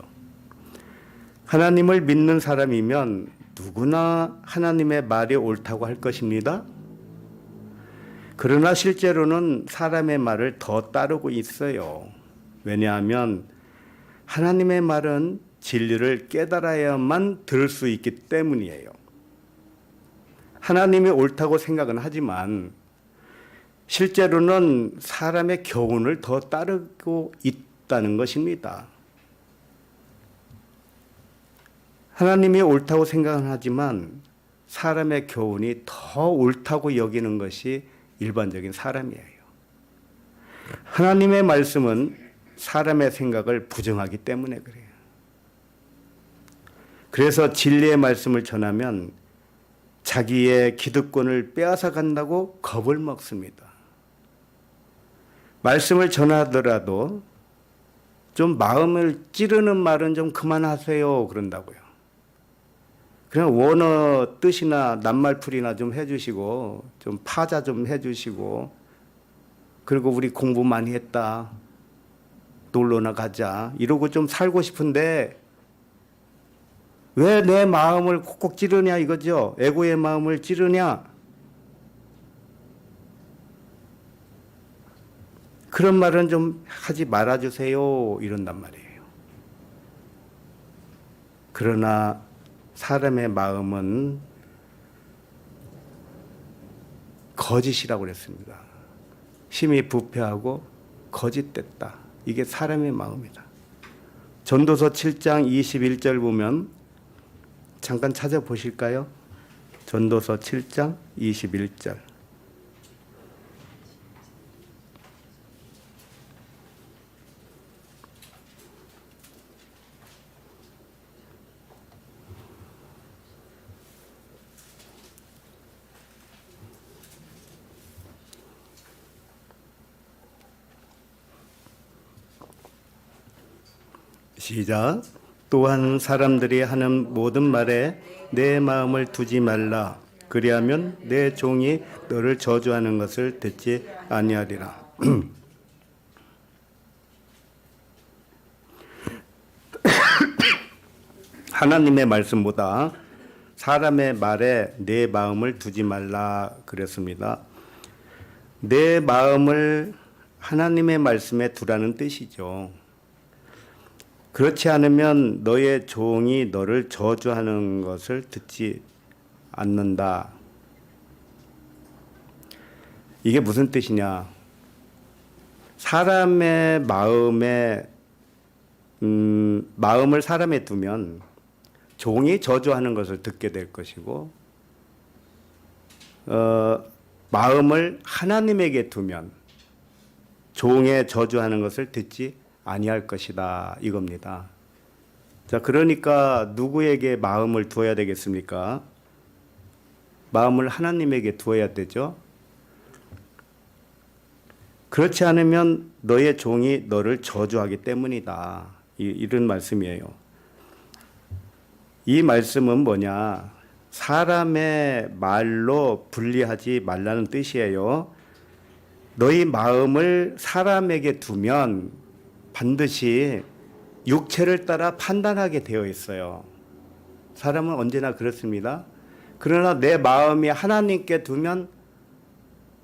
하나님을 믿는 사람이면 누구나 하나님의 말이 옳다고 할 것입니다. 그러나 실제로는 사람의 말을 더 따르고 있어요. 왜냐하면 하나님의 말은 진리를 깨달아야만 들을 수 있기 때문이에요. 하나님이 옳다고 생각은 하지만 실제로는 사람의 교훈을 더 따르고 있다는 것입니다. 하나님이 옳다고 생각은 하지만 사람의 교훈이 더 옳다고 여기는 것이 일반적인 사람이에요. 하나님의 말씀은 사람의 생각을 부정하기 때문에 그래요. 그래서 진리의 말씀을 전하면 자기의 기득권을 빼앗아 간다고 겁을 먹습니다. 말씀을 전하더라도 좀 마음을 찌르는 말은 좀 그만하세요 그런다고요. 그냥 원어 뜻이나 낱말풀이나 좀 해주시고 좀 파자 좀 해주시고 그리고 우리 공부 많이 했다 놀러나 가자 이러고 좀 살고 싶은데 왜 내 마음을 콕콕 찌르냐 이거죠. 에고의 마음을 찌르냐. 그런 말은 좀 하지 말아주세요 이런단 말이에요. 그러나 사람의 마음은 거짓이라고 그랬습니다. 심히 부패하고 거짓됐다. 이게 사람의 마음이다. 전도서 7장 21절 보면 잠깐 찾아보실까요? 전도서 7장 21절. 시작. 또한 사람들이 하는 모든 말에 내 마음을 두지 말라. 그리하면 내 종이 너를 저주하는 것을 듣지 아니하리라. 하나님의 말씀보다 사람의 말에 내 마음을 두지 말라 그랬습니다. 내 마음을 하나님의 말씀에 두라는 뜻이죠. 그렇지 않으면 너의 종이 너를 저주하는 것을 듣지 않는다. 이게 무슨 뜻이냐? 사람의 마음을 사람에 두면 종이 저주하는 것을 듣게 될 것이고, 마음을 하나님에게 두면 종의 저주하는 것을 듣지 아니할 것이다 이겁니다. 자, 그러니까 누구에게 마음을 두어야 되겠습니까? 마음을 하나님에게 두어야 되죠. 그렇지 않으면 너의 종이 너를 저주하기 때문이다. 이런 말씀이에요. 이 말씀은 뭐냐? 사람의 말로 분리하지 말라는 뜻이에요. 너희 마음을 사람에게 두면 반드시 육체를 따라 판단하게 되어 있어요. 사람은 언제나 그렇습니다. 그러나 내 마음이 하나님께 두면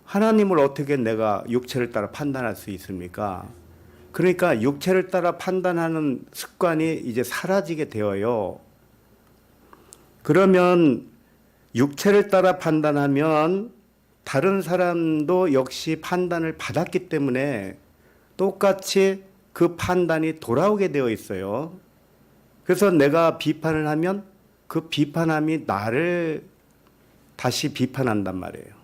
하나님을 어떻게 내가 육체를 따라 판단할 수 있습니까? 그러니까 육체를 따라 판단하는 습관이 이제 사라지게 되어요. 그러면 육체를 따라 판단하면 다른 사람도 역시 판단을 받았기 때문에 똑같이 그 판단이 돌아오게 되어 있어요. 그래서 내가 비판을 하면 그 비판함이 나를 다시 비판한단 말이에요.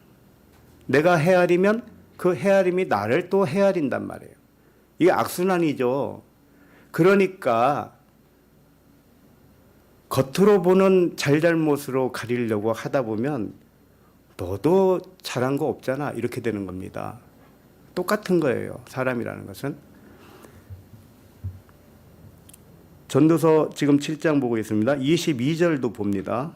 내가 헤아리면 그 헤아림이 나를 또 헤아린단 말이에요. 이게 악순환이죠. 그러니까 겉으로 보는 잘잘못으로 가리려고 하다 보면 너도 잘한 거 없잖아 이렇게 되는 겁니다. 똑같은 거예요. 사람이라는 것은. 전도서 지금 7장 보고 있습니다. 22절도 봅니다.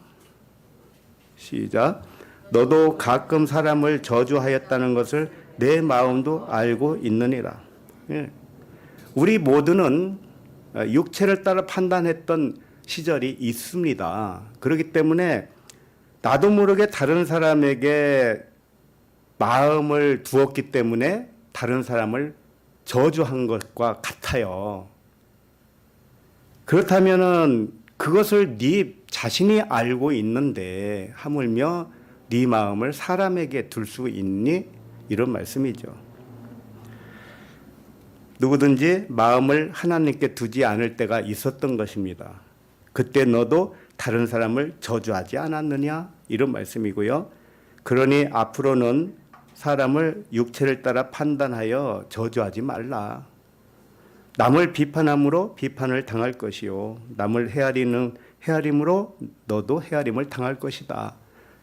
시작. 너도 가끔 사람을 저주하였다는 것을 내 마음도 알고 있느니라. 예. 우리 모두는 육체를 따라 판단했던 시절이 있습니다. 그렇기 때문에 나도 모르게 다른 사람에게 마음을 두었기 때문에 다른 사람을 저주한 것과 같아요. 그렇다면은 그것을 네 자신이 알고 있는데 하물며 네 마음을 사람에게 둘 수 있니? 이런 말씀이죠. 누구든지 마음을 하나님께 두지 않을 때가 있었던 것입니다. 그때 너도 다른 사람을 저주하지 않았느냐? 이런 말씀이고요. 그러니 앞으로는 사람을 육체를 따라 판단하여 저주하지 말라. 남을 비판함으로 비판을 당할 것이요. 남을 헤아림으로 너도 헤아림을 당할 것이다.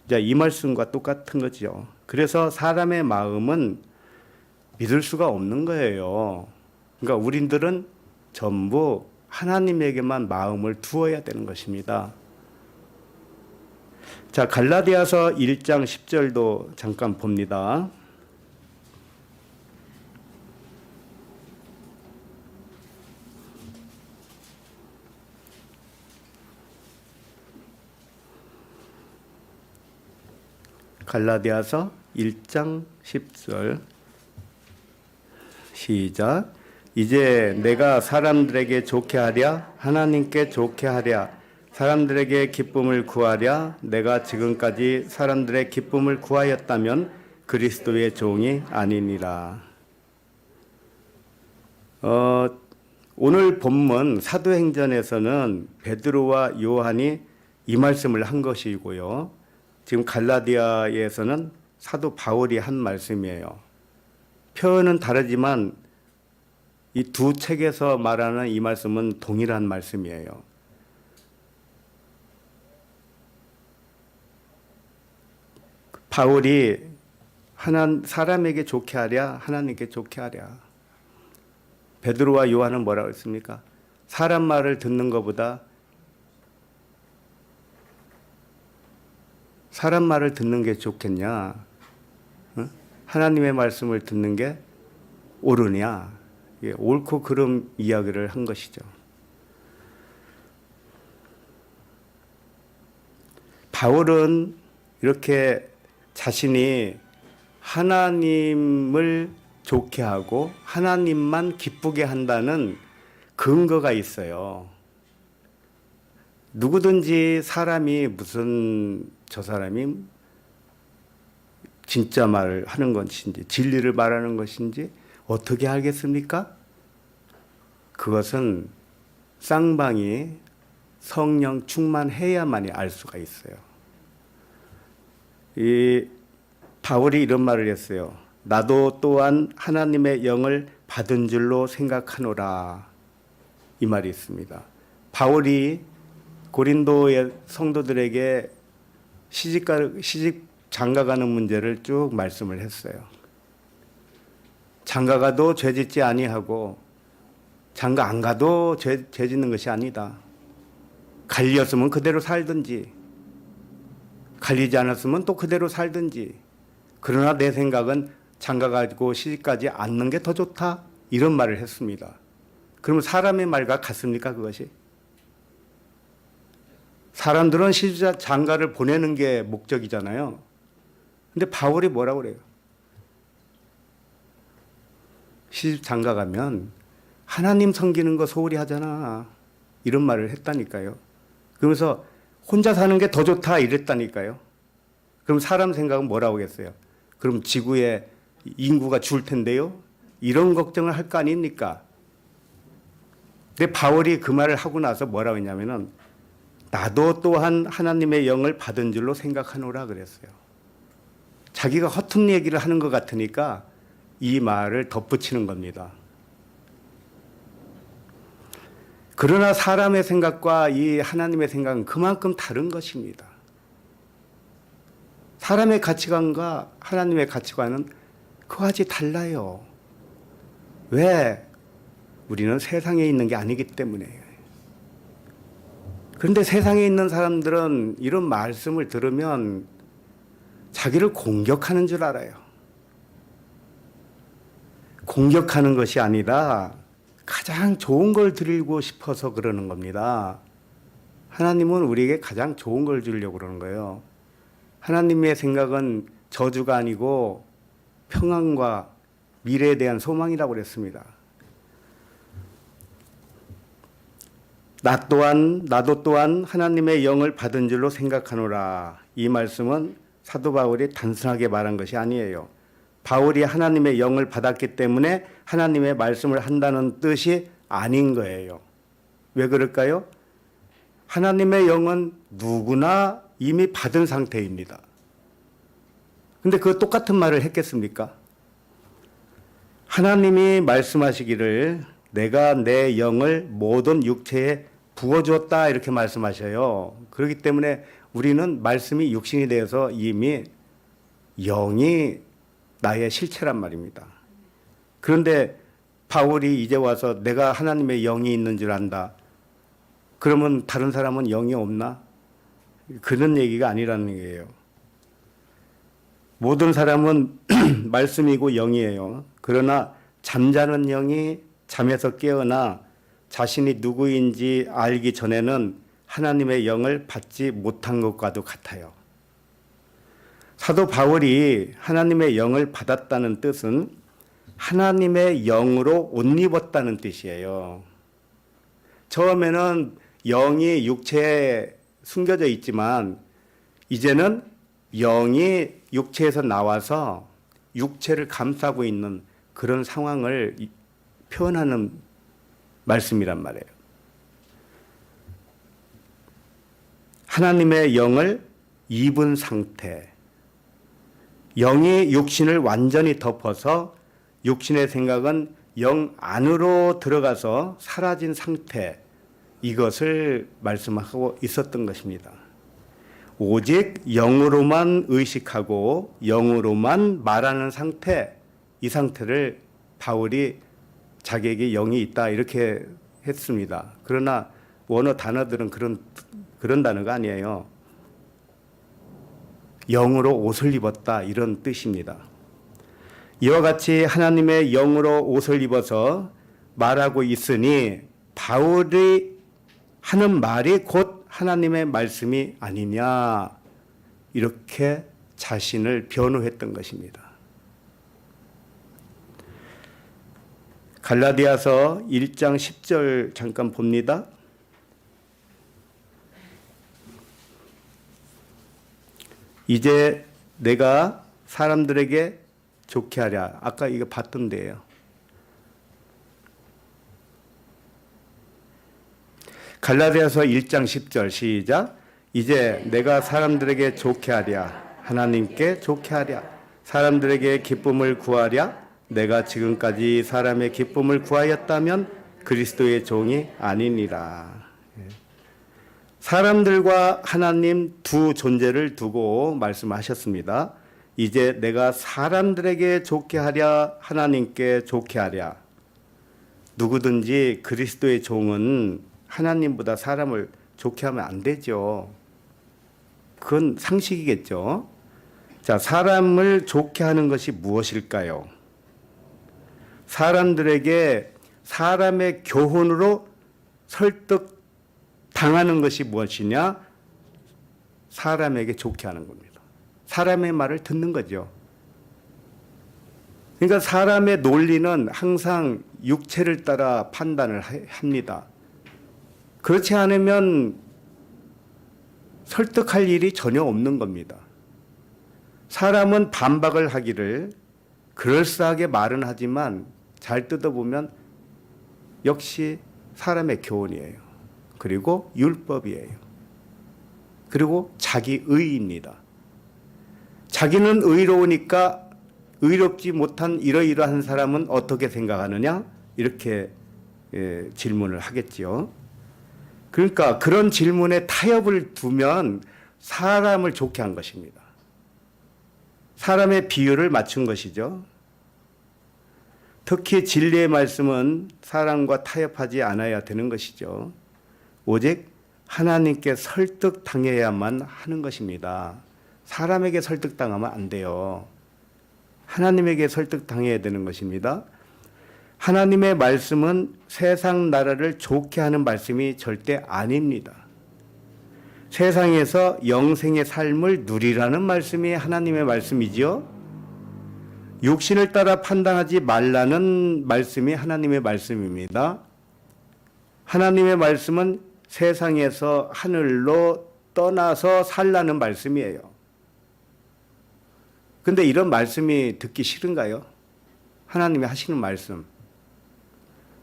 자, 이 말씀과 똑같은 거죠. 그래서 사람의 마음은 믿을 수가 없는 거예요. 그러니까 우리들은 전부 하나님에게만 마음을 두어야 되는 것입니다. 자, 갈라디아서 1장 10절도 잠깐 봅니다. 갈라디아서 1장 10절 시작. 이제 내가 사람들에게 좋게 하랴 하나님께 좋게 하랴 사람들에게 기쁨을 구하랴 내가 지금까지 사람들의 기쁨을 구하였다면 그리스도의 종이 아니니라. 오늘 본문 사도행전에서는 베드로와 요한이 이 말씀을 한 것이고요. 지금 갈라디아에서는 사도 바울이 한 말씀이에요. 표현은 다르지만 이 두 책에서 말하는 이 말씀은 동일한 말씀이에요. 바울이 사람에게 좋게 하랴 하나님께 좋게 하랴. 베드로와 요한은 뭐라고 했습니까? 사람 말을 듣는 것보다 사람 말을 듣는 게 좋겠냐? 하나님의 말씀을 듣는 게 옳으냐? 옳고 그름 이야기를 한 것이죠. 바울은 이렇게 자신이 하나님을 좋게 하고 하나님만 기쁘게 한다는 근거가 있어요. 누구든지 사람이 무슨 저 사람이 진짜 말을 하는 것인지 진리를 말하는 것인지 어떻게 알겠습니까? 그것은 쌍방이 성령 충만해야만이 알 수가 있어요. 이 바울이 이런 말을 했어요. 나도 또한 하나님의 영을 받은 줄로 생각하노라. 이 말이 있습니다. 바울이 고린도의 성도들에게 시집 장가가는 문제를 쭉 말씀을 했어요. 장가가도 죄짓지 아니하고 장가 안 가도 죄짓는 것이 아니다. 갈렸으면 그대로 살든지 갈리지 않았으면 또 그대로 살든지 그러나 내 생각은 장가가고 시집가지 않는 게 더 좋다. 이런 말을 했습니다. 그러면 사람의 말과 같습니까 그것이? 사람들은 시집 장가를 보내는 게 목적이잖아요. 근데 바울이 뭐라고 그래요? 시집 장가 가면 하나님 섬기는 거 소홀히 하잖아. 이런 말을 했다니까요. 그러면서 혼자 사는 게 더 좋다 이랬다니까요. 그럼 사람 생각은 뭐라고 하겠어요? 그럼 지구에 인구가 줄 텐데요? 이런 걱정을 할 거 아닙니까? 근데 바울이 그 말을 하고 나서 뭐라고 했냐면은 나도 또한 하나님의 영을 받은 줄로 생각하노라 그랬어요. 자기가 허튼 얘기를 하는 것 같으니까 이 말을 덧붙이는 겁니다. 그러나 사람의 생각과 이 하나님의 생각은 그만큼 다른 것입니다. 사람의 가치관과 하나님의 가치관은 그와같이 달라요. 왜? 우리는 세상에 있는 게 아니기 때문에. 그런데 세상에 있는 사람들은 이런 말씀을 들으면 자기를 공격하는 줄 알아요. 공격하는 것이 아니라 가장 좋은 걸 드리고 싶어서 그러는 겁니다. 하나님은 우리에게 가장 좋은 걸 주려고 그러는 거예요. 하나님의 생각은 저주가 아니고 평안과 미래에 대한 소망이라고 그랬습니다. 나도 또한 하나님의 영을 받은 줄로 생각하노라. 이 말씀은 사도 바울이 단순하게 말한 것이 아니에요. 바울이 하나님의 영을 받았기 때문에 하나님의 말씀을 한다는 뜻이 아닌 거예요. 왜 그럴까요? 하나님의 영은 누구나 이미 받은 상태입니다. 근데 그 똑같은 말을 했겠습니까? 하나님이 말씀하시기를 내가 내 영을 모든 육체에 부어주었다 이렇게 말씀하셔요. 그렇기 때문에 우리는 말씀이 육신이 되어서 이미 영이 나의 실체란 말입니다. 그런데 바울이 이제 와서 내가 하나님의 영이 있는 줄 안다. 그러면 다른 사람은 영이 없나? 그런 얘기가 아니라는 얘기예요. 모든 사람은 말씀이고 영이에요. 그러나 잠자는 영이 잠에서 깨어나 자신이 누구인지 알기 전에는 하나님의 영을 받지 못한 것과도 같아요. 사도 바울이 하나님의 영을 받았다는 뜻은 하나님의 영으로 옷 입었다는 뜻이에요. 처음에는 영이 육체에 숨겨져 있지만 이제는 영이 육체에서 나와서 육체를 감싸고 있는 그런 상황을 표현하는 말씀이란 말이에요. 하나님의 영을 입은 상태, 영이 육신을 완전히 덮어서 육신의 생각은 영 안으로 들어가서 사라진 상태, 이것을 말씀하고 있었던 것입니다. 오직 영으로만 의식하고 영으로만 말하는 상태, 이 상태를 바울이 자기에게 영이 있다 이렇게 했습니다. 그러나 원어 단어들은 그런 단어가 아니에요. 영으로 옷을 입었다 이런 뜻입니다. 이와 같이 하나님의 영으로 옷을 입어서 말하고 있으니 바울이 하는 말이 곧 하나님의 말씀이 아니냐 이렇게 자신을 변호했던 것입니다. 갈라디아서 1장 10절 잠깐 봅니다. 이제 내가 사람들에게 좋게 하랴. 아까 이거 봤던 데예요. 갈라디아서 1장 10절 시작. 이제 내가 사람들에게 좋게 하랴. 하나님께 좋게 하랴. 사람들에게 기쁨을 구하랴. 내가 지금까지 사람의 기쁨을 구하였다면 그리스도의 종이 아니니라. 사람들과 하나님 두 존재를 두고 말씀하셨습니다. 이제 내가 사람들에게 좋게 하랴, 하나님께 좋게 하랴. 누구든지 그리스도의 종은 하나님보다 사람을 좋게 하면 안 되죠. 그건 상식이겠죠. 자, 사람을 좋게 하는 것이 무엇일까요? 사람들에게 사람의 교훈으로 설득 당하는 것이 무엇이냐? 사람에게 좋게 하는 겁니다. 사람의 말을 듣는 거죠. 그러니까 사람의 논리는 항상 육체를 따라 판단을 합니다. 그렇지 않으면 설득할 일이 전혀 없는 겁니다. 사람은 반박을 하기를 그럴싸하게 말은 하지만 잘 뜯어보면 역시 사람의 교훈이에요. 그리고 율법이에요. 그리고 자기의입니다. 자기는 의로우니까 의롭지 못한 이러이러한 사람은 어떻게 생각하느냐? 이렇게 질문을 하겠지요. 그러니까 그런 질문에 타협을 두면 사람을 좋게 한 것입니다. 사람의 비율을 맞춘 것이죠. 특히 진리의 말씀은 사람과 타협하지 않아야 되는 것이죠. 오직 하나님께 설득당해야만 하는 것입니다. 사람에게 설득당하면 안 돼요. 하나님에게 설득당해야 되는 것입니다. 하나님의 말씀은 세상 나라를 좋게 하는 말씀이 절대 아닙니다. 세상에서 영생의 삶을 누리라는 말씀이 하나님의 말씀이지요. 육신을 따라 판단하지 말라는 말씀이 하나님의 말씀입니다. 하나님의 말씀은 세상에서 하늘로 떠나서 살라는 말씀이에요. 근데 이런 말씀이 듣기 싫은가요? 하나님이 하시는 말씀.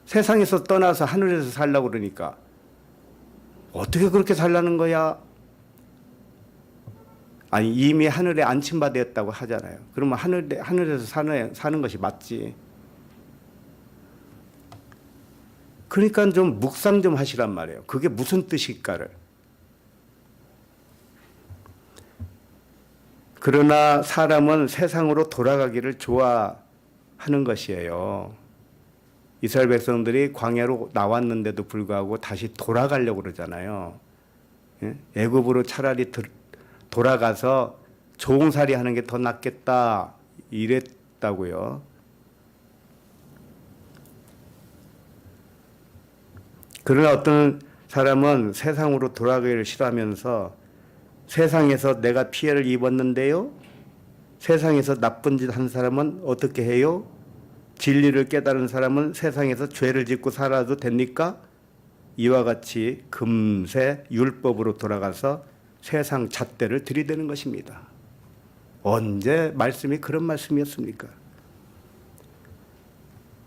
세상에서 떠나서 하늘에서 살라고 그러니까 어떻게 그렇게 살라는 거야? 아니 이미 하늘에 안침받았다고 하잖아요. 그러면 하늘에서 사는 것이 맞지. 그러니까 좀 묵상 좀 하시란 말이에요. 그게 무슨 뜻일까를. 그러나 사람은 세상으로 돌아가기를 좋아하는 것이에요. 이스라엘 백성들이 광야로 나왔는데도 불구하고 다시 돌아가려고 그러잖아요. 애굽으로 차라리 돌아가서 종살이 하는 게 더 낫겠다 이랬다고요. 그러나 어떤 사람은 세상으로 돌아가기를 싫어하면서 세상에서 내가 피해를 입었는데요. 세상에서 나쁜 짓 한 사람은 어떻게 해요? 진리를 깨달은 사람은 세상에서 죄를 짓고 살아도 됩니까? 이와 같이 금세 율법으로 돌아가서 세상 잣대를 들이대는 것입니다. 언제 말씀이 그런 말씀이었습니까?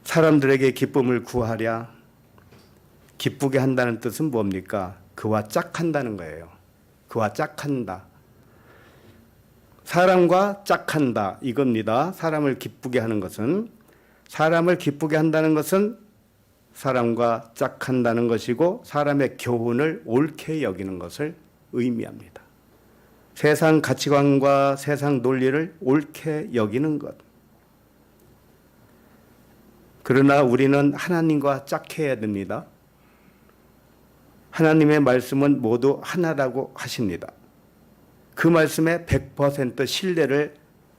사람들에게 기쁨을 구하랴. 기쁘게 한다는 뜻은 뭡니까? 그와 짝한다는 거예요. 그와 짝한다. 사람과 짝한다 이겁니다. 사람을 기쁘게 하는 것은, 사람을 기쁘게 한다는 것은 사람과 짝한다는 것이고 사람의 교훈을 옳게 여기는 것을 의미합니다. 세상 가치관과 세상 논리를 옳게 여기는 것. 그러나 우리는 하나님과 짝해야 됩니다. 하나님의 말씀은 모두 하나라고 하십니다. 그 말씀에 100% 신뢰를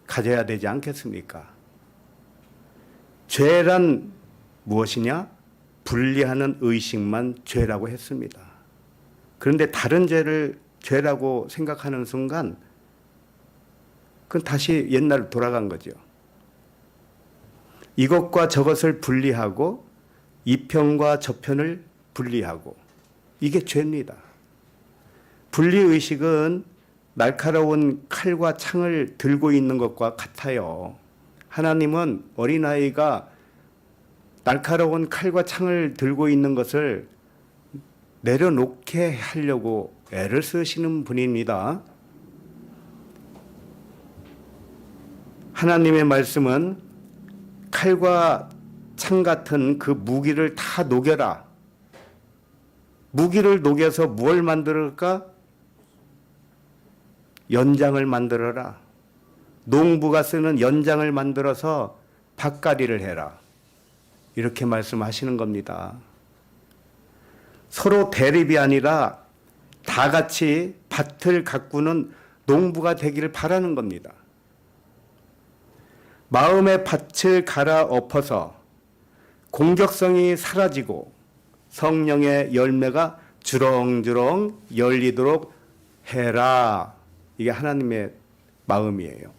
가져야 되지 않겠습니까? 죄란 무엇이냐? 분리하는 의식만 죄라고 했습니다. 그런데 다른 죄를 죄라고 생각하는 순간 그건 다시 옛날로 돌아간 거죠. 이것과 저것을 분리하고 이 편과 저 편을 분리하고 이게 죄입니다. 분리의식은 날카로운 칼과 창을 들고 있는 것과 같아요. 하나님은 어린아이가 날카로운 칼과 창을 들고 있는 것을 내려놓게 하려고 애를 쓰시는 분입니다. 하나님의 말씀은 칼과 창 같은 그 무기를 다 녹여라. 무기를 녹여서 무엇을 만들까? 연장을 만들어라. 농부가 쓰는 연장을 만들어서 밭갈이를 해라. 이렇게 말씀하시는 겁니다. 서로 대립이 아니라 다 같이 밭을 가꾸는 농부가 되기를 바라는 겁니다. 마음의 밭을 갈아엎어서 공격성이 사라지고 성령의 열매가 주렁주렁 열리도록 해라. 이게 하나님의 마음이에요.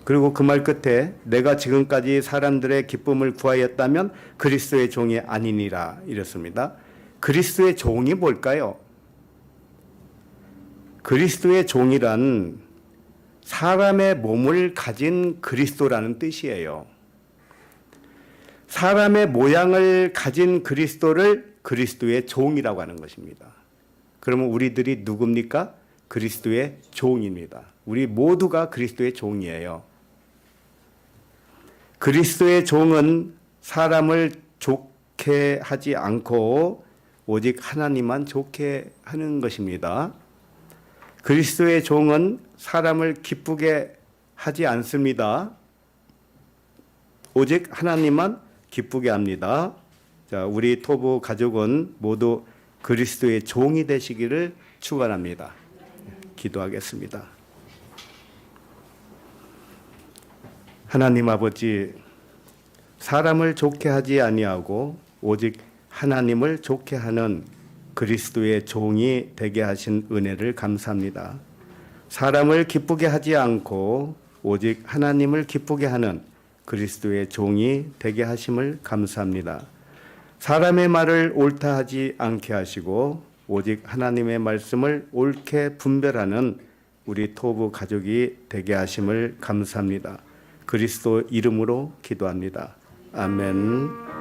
그리고 그 말 끝에 내가 지금까지 사람들의 기쁨을 구하였다면 그리스도의 종이 아니니라 이랬습니다. 그리스도의 종이 뭘까요? 그리스도의 종이란 사람의 몸을 가진 그리스도라는 뜻이에요. 사람의 모양을 가진 그리스도를 그리스도의 종이라고 하는 것입니다. 그러면 우리들이 누굽니까? 그리스도의 종입니다. 우리 모두가 그리스도의 종이에요. 그리스도의 종은 사람을 좋게 하지 않고 오직 하나님만 좋게 하는 것입니다. 그리스도의 종은 사람을 기쁘게 하지 않습니다. 오직 하나님만 기쁘게 합니다. 자, 우리 토부 가족은 모두 그리스도의 종이 되시기를 축원합니다. 기도하겠습니다. 하나님 아버지, 사람을 좋게 하지 아니하고 오직 하나님을 좋게 하는 그리스도의 종이 되게 하신 은혜를 감사합니다. 사람을 기쁘게 하지 않고 오직 하나님을 기쁘게 하는 그리스도의 종이 되게 하심을 감사합니다. 사람의 말을 옳다 하지 않게 하시고 오직 하나님의 말씀을 옳게 분별하는 우리 토부 가족이 되게 하심을 감사합니다. 그리스도 이름으로 기도합니다. 아멘.